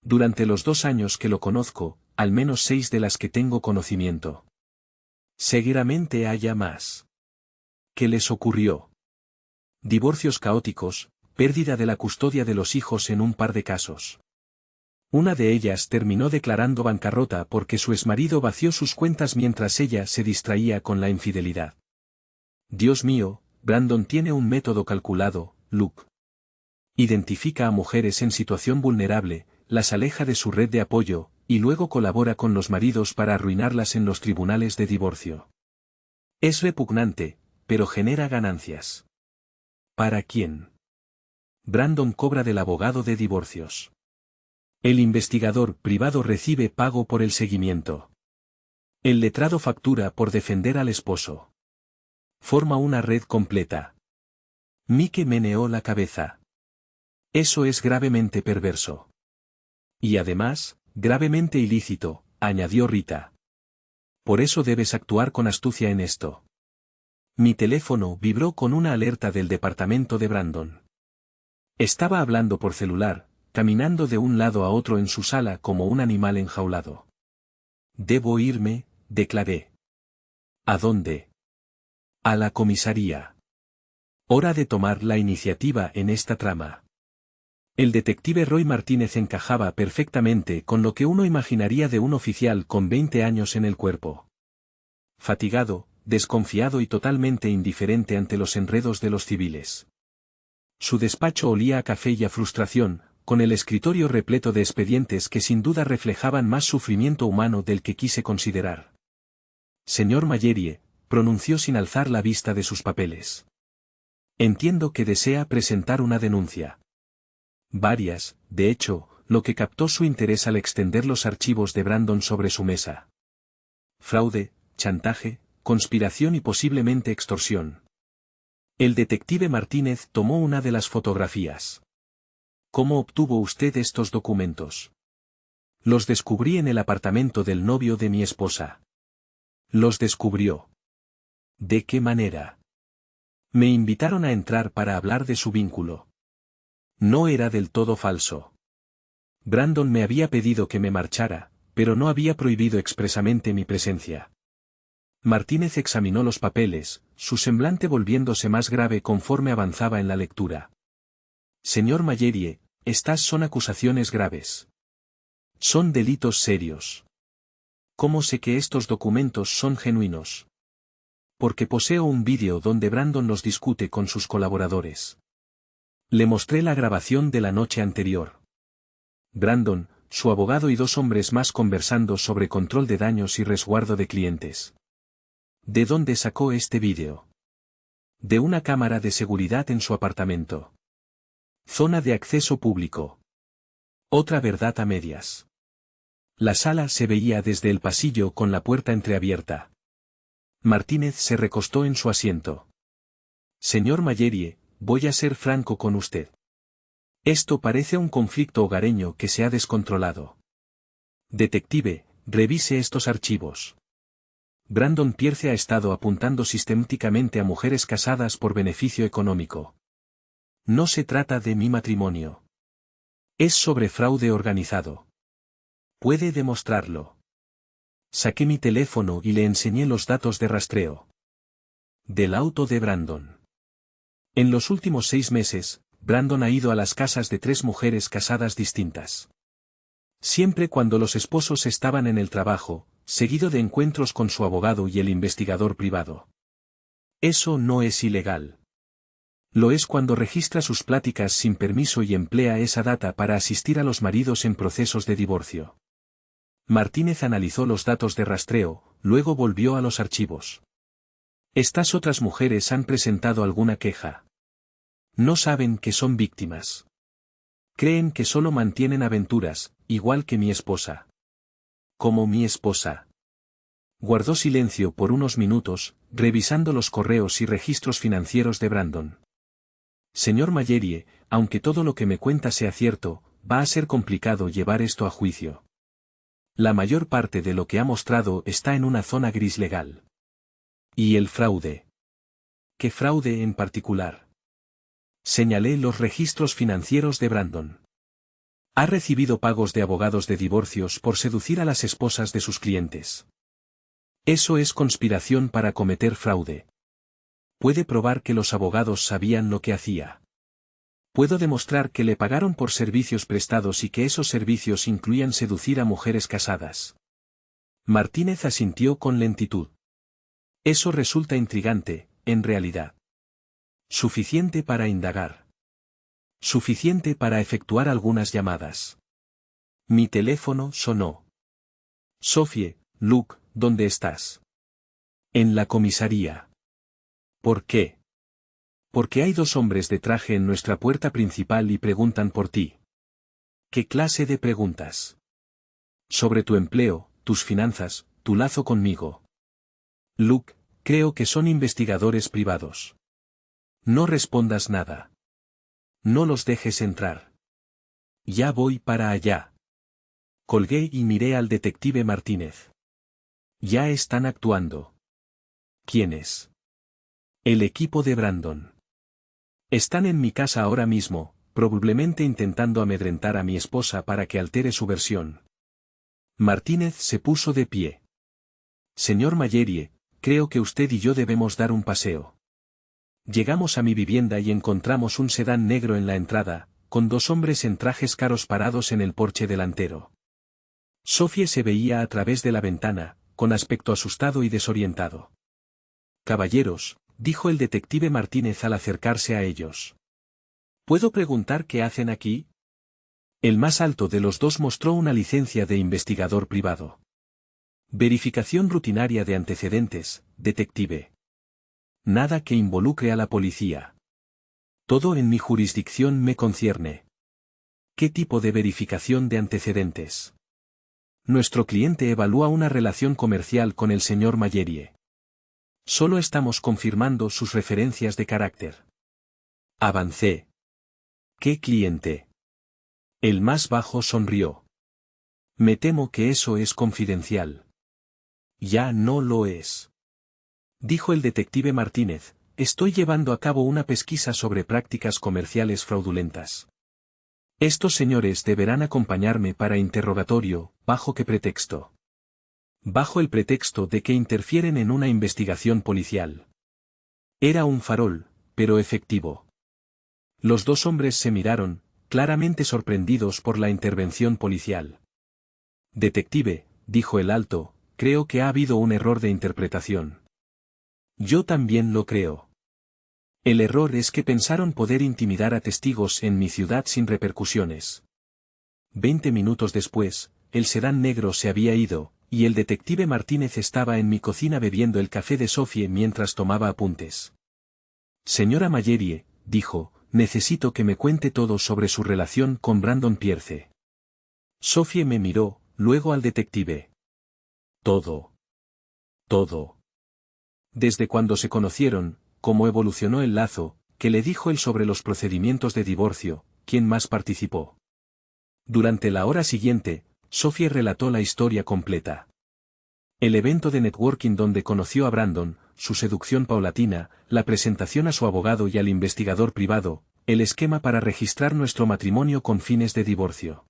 Durante los 2 años que lo conozco, al menos 6 de las que tengo conocimiento. Seguramente haya más. ¿Qué les ocurrió? Divorcios caóticos, pérdida de la custodia de los hijos en un par de casos. Una de ellas terminó declarando bancarrota porque su exmarido vació sus cuentas mientras ella se distraía con la infidelidad. Dios mío, Brandon tiene un método calculado, Luke. Identifica a mujeres en situación vulnerable, las aleja de su red de apoyo, y luego colabora con los maridos para arruinarlas en los tribunales de divorcio. Es repugnante, pero genera ganancias. ¿Para quién? Brandon cobra del abogado de divorcios. El investigador privado recibe pago por el seguimiento. El letrado factura por defender al esposo. Forma una red completa. Mike meneó la cabeza. Eso es gravemente perverso. Y además, gravemente ilícito, añadió Rita. Por eso debes actuar con astucia en esto. Mi teléfono vibró con una alerta del departamento de Brandon. Estaba hablando por celular, caminando de un lado a otro en su sala como un animal enjaulado. Debo irme, declaré. ¿A dónde? A la comisaría. Hora de tomar la iniciativa en esta trama. El detective Roy Martínez encajaba perfectamente con lo que uno imaginaría de un oficial con 20 años en el cuerpo. Fatigado, desconfiado y totalmente indiferente ante los enredos de los civiles. Su despacho olía a café y a frustración, con el escritorio repleto de expedientes que sin duda reflejaban más sufrimiento humano del que quise considerar. Señor Mallerie, pronunció sin alzar la vista de sus papeles. Entiendo que desea presentar una denuncia. Varias, de hecho, lo que captó su interés al extender los archivos de Brandon sobre su mesa. Fraude, chantaje, conspiración y posiblemente extorsión. El detective Martínez tomó una de las fotografías. ¿Cómo obtuvo usted estos documentos? Los descubrí en el apartamento del novio de mi esposa. Los descubrió. ¿De qué manera? Me invitaron a entrar para hablar de su vínculo. No era del todo falso. Brandon me había pedido que me marchara, pero no había prohibido expresamente mi presencia. Martínez examinó los papeles, su semblante volviéndose más grave conforme avanzaba en la lectura. Señor Mallerie, estas son acusaciones graves. Son delitos serios. ¿Cómo sé que estos documentos son genuinos? Porque poseo un vídeo donde Brandon los discute con sus colaboradores. Le mostré la grabación de la noche anterior. Brandon, su abogado y 2 hombres más conversando sobre control de daños y resguardo de clientes. ¿De dónde sacó este vídeo? De una cámara de seguridad en su apartamento. Zona de acceso público. Otra verdad a medias. La sala se veía desde el pasillo con la puerta entreabierta. Martínez se recostó en su asiento. Señor Mallerie, voy a ser franco con usted. Esto parece un conflicto hogareño que se ha descontrolado. Detective, revise estos archivos. Brandon Pierce ha estado apuntando sistemáticamente a mujeres casadas por beneficio económico. No se trata de mi matrimonio. Es sobre fraude organizado. Puede demostrarlo. Saqué mi teléfono y le enseñé los datos de rastreo. Del auto de Brandon. En los últimos 6 meses, Brandon ha ido a las casas de 3 mujeres casadas distintas. Siempre cuando los esposos estaban en el trabajo, seguido de encuentros con su abogado y el investigador privado. Eso no es ilegal. Lo es cuando registra sus pláticas sin permiso y emplea esa data para asistir a los maridos en procesos de divorcio. Martínez analizó los datos de rastreo, luego volvió a los archivos. Estas otras mujeres han presentado alguna queja. No saben que son víctimas. Creen que solo mantienen aventuras, igual que mi esposa. Como mi esposa. Guardó silencio por unos minutos, revisando los correos y registros financieros de Brandon. Señor Mallerie, aunque todo lo que me cuenta sea cierto, va a ser complicado llevar esto a juicio. La mayor parte de lo que ha mostrado está en una zona gris legal. ¿Y el fraude? ¿Qué fraude en particular? Señalé los registros financieros de Brandon. Ha recibido pagos de abogados de divorcios por seducir a las esposas de sus clientes. Eso es conspiración para cometer fraude. Puede probar que los abogados sabían lo que hacía. Puedo demostrar que le pagaron por servicios prestados y que esos servicios incluían seducir a mujeres casadas. Martínez asintió con lentitud. Eso resulta intrigante, en realidad. Suficiente para indagar. Suficiente para efectuar algunas llamadas. Mi teléfono sonó. Sophie, Luke, ¿dónde estás? En la comisaría. ¿Por qué? Porque hay 2 hombres de traje en nuestra puerta principal y preguntan por ti. ¿Qué clase de preguntas? Sobre tu empleo, tus finanzas, tu lazo conmigo. Luke, creo que son investigadores privados. No respondas nada. No los dejes entrar. Ya voy para allá. Colgué y miré al detective Martínez. Ya están actuando. ¿Quiénes? El equipo de Brandon. Están en mi casa ahora mismo, probablemente intentando amedrentar a mi esposa para que altere su versión. Martínez se puso de pie. Señor Mallerie, creo que usted y yo debemos dar un paseo. Llegamos a mi vivienda y encontramos un sedán negro en la entrada, con 2 hombres en trajes caros parados en el porche delantero. Sophie se veía a través de la ventana, con aspecto asustado y desorientado. Caballeros, dijo el detective Martínez al acercarse a ellos. ¿Puedo preguntar qué hacen aquí? El más alto de los 2 mostró una licencia de investigador privado. Verificación rutinaria de antecedentes, detective. Nada que involucre a la policía. Todo en mi jurisdicción me concierne. ¿Qué tipo de verificación de antecedentes? Nuestro cliente evalúa una relación comercial con el señor Mallerie. Solo estamos confirmando sus referencias de carácter. Avancé. ¿Qué cliente? El más bajo sonrió. Me temo que eso es confidencial. Ya no lo es. Dijo el detective Martínez, estoy llevando a cabo una pesquisa sobre prácticas comerciales fraudulentas. Estos señores deberán acompañarme para interrogatorio, ¿bajo qué pretexto? Bajo el pretexto de que interfieren en una investigación policial. Era un farol, pero efectivo. Los 2 hombres se miraron, claramente sorprendidos por la intervención policial. Detective, dijo el alto, creo que ha habido un error de interpretación. Yo también lo creo. El error es que pensaron poder intimidar a testigos en mi ciudad sin repercusiones. 20 minutos después, el sedán negro se había ido, y el detective Martínez estaba en mi cocina bebiendo el café de Sophie mientras tomaba apuntes. Señora Mallerie, dijo, necesito que me cuente todo sobre su relación con Brandon Pierce. Sophie me miró, luego al detective. Todo. Todo. Desde cuando se conocieron, cómo evolucionó el lazo, qué le dijo él sobre los procedimientos de divorcio, quién más participó. Durante la hora siguiente, Sophie relató la historia completa. El evento de networking donde conoció a Brandon, su seducción paulatina, la presentación a su abogado y al investigador privado, el esquema para registrar nuestro matrimonio con fines de divorcio.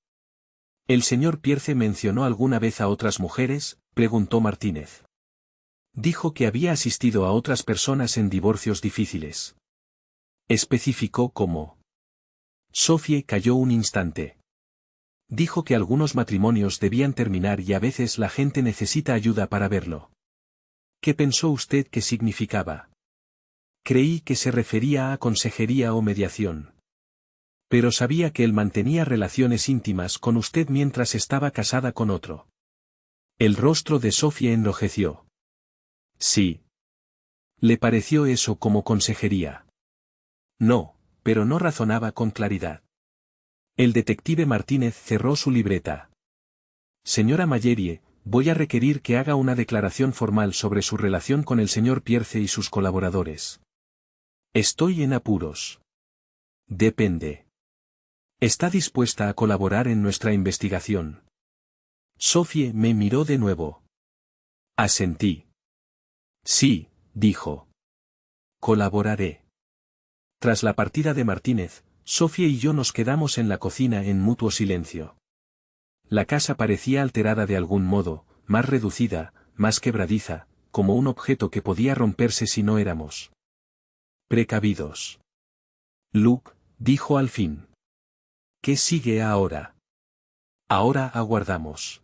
¿El señor Pierce mencionó alguna vez a otras mujeres?, preguntó Martínez. Dijo que había asistido a otras personas en divorcios difíciles. Especificó cómo. Sophie calló un instante. Dijo que algunos matrimonios debían terminar y a veces la gente necesita ayuda para verlo. ¿Qué pensó usted que significaba? Creí que se refería a consejería o mediación. Pero sabía que él mantenía relaciones íntimas con usted mientras estaba casada con otro. El rostro de Sophie enrojeció. Sí. ¿Le pareció eso como consejería? No, pero no razonaba con claridad. El detective Martínez cerró su libreta. Señora Mallerie, voy a requerir que haga una declaración formal sobre su relación con el señor Pierce y sus colaboradores. Estoy en apuros. Depende. ¿Está dispuesta a colaborar en nuestra investigación? Sophie me miró de nuevo. Asentí. Sí, dijo. Colaboraré. Tras la partida de Martínez, Sophie y yo nos quedamos en la cocina en mutuo silencio. La casa parecía alterada de algún modo, más reducida, más quebradiza, como un objeto que podía romperse si no éramos precavidos. Luke, dijo al fin. ¿Qué sigue ahora? Ahora aguardamos.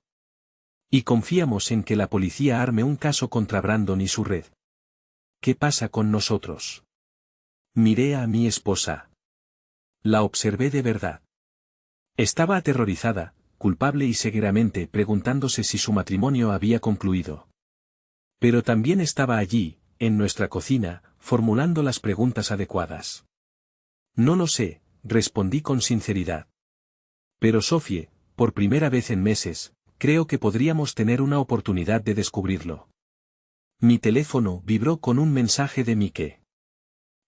Y confiamos en que la policía arme un caso contra Brandon y su red. ¿Qué pasa con nosotros? Miré a mi esposa. La observé de verdad. Estaba aterrorizada, culpable y cegueramente preguntándose si su matrimonio había concluido. Pero también estaba allí, en nuestra cocina, formulando las preguntas adecuadas. No lo sé, respondí con sinceridad. Pero Sophie, por primera vez en meses, creo que podríamos tener una oportunidad de descubrirlo. Mi teléfono vibró con un mensaje de Mike.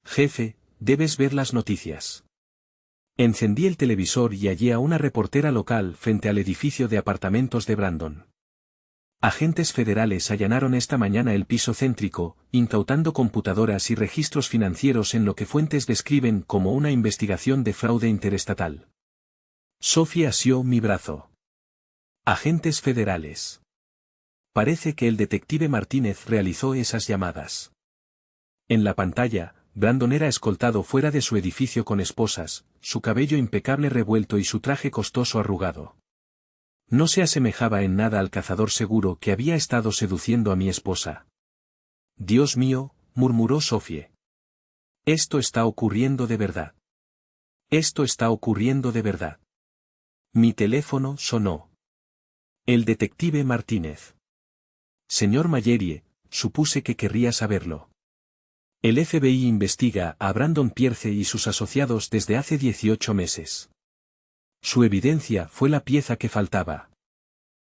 Jefe, debes ver las noticias. Encendí el televisor y hallé a una reportera local frente al edificio de apartamentos de Brandon. Agentes federales allanaron esta mañana el piso céntrico, incautando computadoras y registros financieros en lo que fuentes describen como una investigación de fraude interestatal. Sophie asió mi brazo. Agentes federales. Parece que el detective Martínez realizó esas llamadas. En la pantalla, Brandon era escoltado fuera de su edificio con esposas, su cabello impecable revuelto y su traje costoso arrugado. No se asemejaba en nada al cazador seguro que había estado seduciendo a mi esposa. Dios mío, murmuró Sophie. Esto está ocurriendo de verdad. Esto está ocurriendo de verdad. Mi teléfono sonó. El detective Martínez. Señor Mallerie, supuse que querría saberlo. El FBI investiga a Brandon Pierce y sus asociados desde hace 18 meses. Su evidencia fue la pieza que faltaba.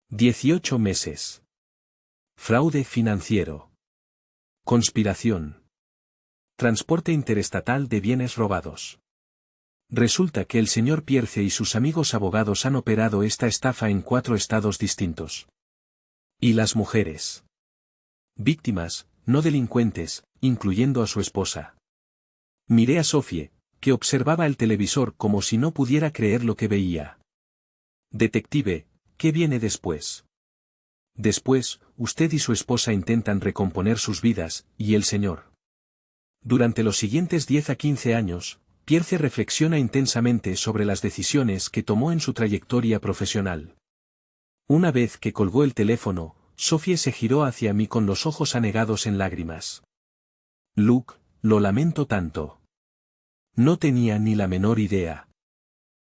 18 meses. Fraude financiero. Conspiración. Transporte interestatal de bienes robados. Resulta que el señor Pierce y sus amigos abogados han operado esta estafa en 4 estados distintos. ¿Y las mujeres? Víctimas, no delincuentes, incluyendo a su esposa. Miré a Sophie, que observaba el televisor como si no pudiera creer lo que veía. Detective, ¿qué viene después? Después, usted y su esposa intentan recomponer sus vidas, y el señor. Durante los siguientes 10 a 15 años, Pierce reflexiona intensamente sobre las decisiones que tomó en su trayectoria profesional. Una vez que colgó el teléfono, Sophie se giró hacia mí con los ojos anegados en lágrimas. Luke, lo lamento tanto. No tenía ni la menor idea.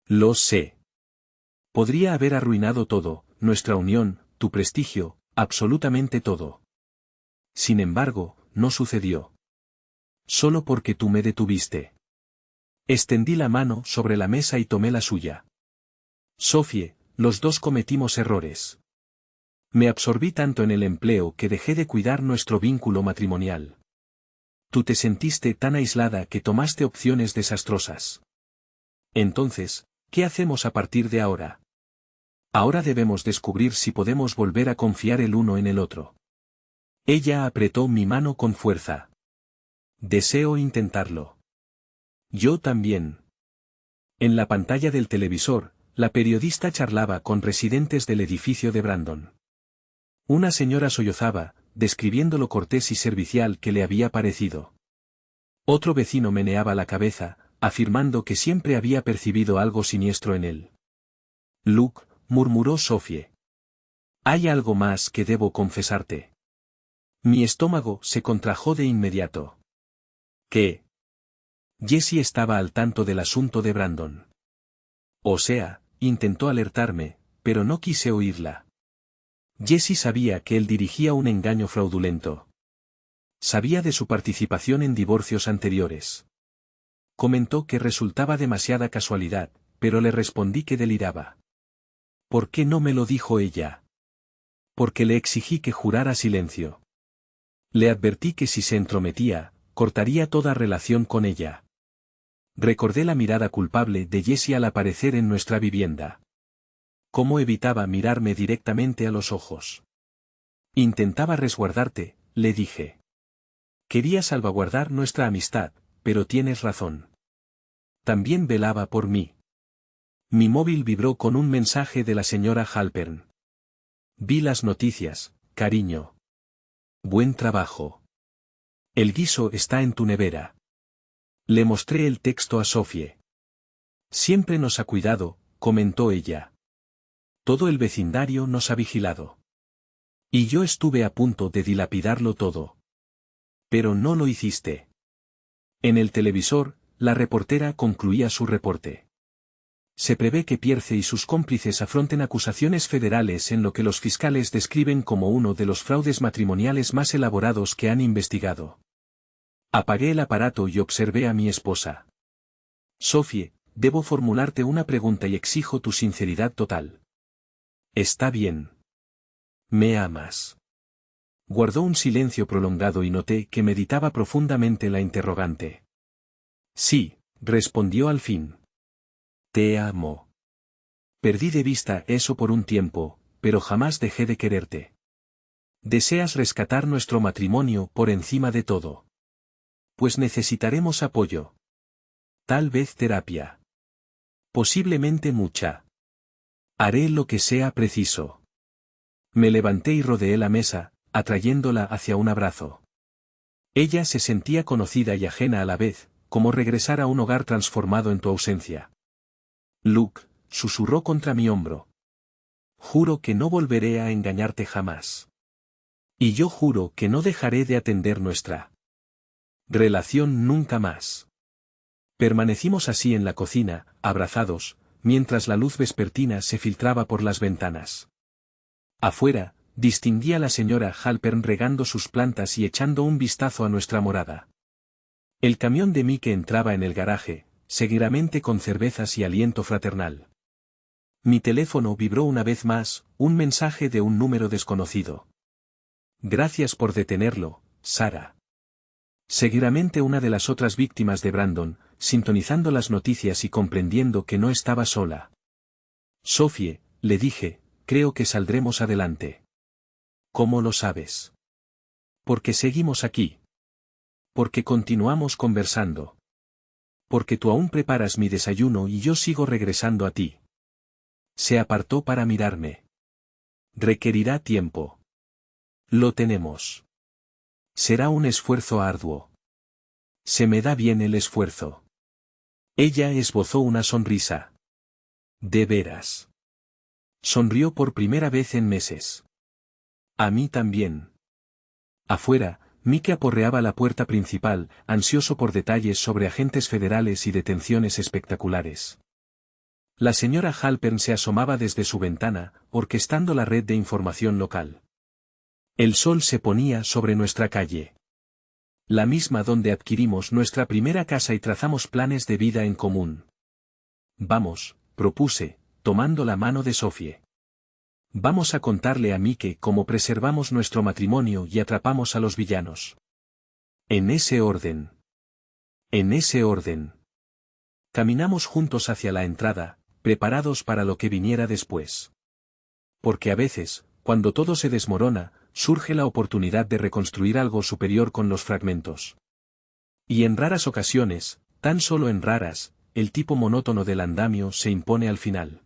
Lo sé. Podría haber arruinado todo, nuestra unión, tu prestigio, absolutamente todo. Sin embargo, no sucedió. Solo porque tú me detuviste. Extendí la mano sobre la mesa y tomé la suya. Sophie, los dos cometimos errores. Me absorbí tanto en el empleo que dejé de cuidar nuestro vínculo matrimonial. Tú te sentiste tan aislada que tomaste opciones desastrosas. Entonces, ¿qué hacemos a partir de ahora? Ahora debemos descubrir si podemos volver a confiar el uno en el otro. Ella apretó mi mano con fuerza. Deseo intentarlo. Yo también. En la pantalla del televisor, la periodista charlaba con residentes del edificio de Brandon. Una señora sollozaba, describiendo lo cortés y servicial que le había parecido. Otro vecino meneaba la cabeza, afirmando que siempre había percibido algo siniestro en él. Luke, murmuró Sophie. Hay algo más que debo confesarte. Mi estómago se contrajo de inmediato. ¿Qué? Jessie estaba al tanto del asunto de Brandon. O sea, intentó alertarme, pero no quise oírla. Jessie sabía que él dirigía un engaño fraudulento. Sabía de su participación en divorcios anteriores. Comentó que resultaba demasiada casualidad, pero le respondí que deliraba. ¿Por qué no me lo dijo ella? Porque le exigí que jurara silencio. Le advertí que si se entrometía, cortaría toda relación con ella. Recordé la mirada culpable de Jessie al aparecer en nuestra vivienda. Cómo evitaba mirarme directamente a los ojos. Intentaba resguardarte, le dije. Quería salvaguardar nuestra amistad, pero tienes razón. También velaba por mí. Mi móvil vibró con un mensaje de la señora Halpern. Vi las noticias, cariño. Buen trabajo. El guiso está en tu nevera. Le mostré el texto a Sophie. Siempre nos ha cuidado, comentó ella. Todo el vecindario nos ha vigilado. Y yo estuve a punto de dilapidarlo todo. Pero no lo hiciste. En el televisor, la reportera concluía su reporte. Se prevé que Pierce y sus cómplices afronten acusaciones federales en lo que los fiscales describen como uno de los fraudes matrimoniales más elaborados que han investigado. Apagué el aparato y observé a mi esposa. Sophie, debo formularte una pregunta y exijo tu sinceridad total. Está bien. ¿Me amas? Guardó un silencio prolongado y noté que meditaba profundamente la interrogante. Sí, respondió al fin. Te amo. Perdí de vista eso por un tiempo, pero jamás dejé de quererte. Deseas rescatar nuestro matrimonio por encima de todo. Pues necesitaremos apoyo. Tal vez terapia. Posiblemente mucha. Haré lo que sea preciso. Me levanté y rodeé la mesa, atrayéndola hacia un abrazo. Ella se sentía conocida y ajena a la vez, como regresar a un hogar transformado en tu ausencia. Luke, susurró contra mi hombro. Juro que no volveré a engañarte jamás. Y yo juro que no dejaré de atender nuestra relación nunca más. Permanecimos así en la cocina, abrazados, mientras la luz vespertina se filtraba por las ventanas. Afuera, distinguí a la señora Halpern regando sus plantas y echando un vistazo a nuestra morada. El camión de Mike entraba en el garaje, seguidamente con cervezas y aliento fraternal. Mi teléfono vibró una vez más, un mensaje de un número desconocido. Gracias por detenerlo, Sara. Seguramente una de las otras víctimas de Brandon, sintonizando las noticias y comprendiendo que no estaba sola. Sophie, le dije, creo que saldremos adelante. ¿Cómo lo sabes? Porque seguimos aquí. Porque continuamos conversando. Porque tú aún preparas mi desayuno y yo sigo regresando a ti. Se apartó para mirarme. Requerirá tiempo. Lo tenemos. Será un esfuerzo arduo. Se me da bien el esfuerzo. Ella esbozó una sonrisa. ¿De veras? Sonrió por primera vez en meses. A mí también. Afuera, Mike aporreaba la puerta principal, ansioso por detalles sobre agentes federales y detenciones espectaculares. La señora Halpern se asomaba desde su ventana, orquestando la red de información local. El sol se ponía sobre nuestra calle. La misma donde adquirimos nuestra primera casa y trazamos planes de vida en común. Vamos, propuse, tomando la mano de Sophie. Vamos a contarle a Mike cómo preservamos nuestro matrimonio y atrapamos a los villanos. En ese orden. En ese orden. Caminamos juntos hacia la entrada, preparados para lo que viniera después. Porque a veces, cuando todo se desmorona, surge la oportunidad de reconstruir algo superior con los fragmentos. Y en raras ocasiones, tan solo en raras, el tipo monótono del andamio se impone al final.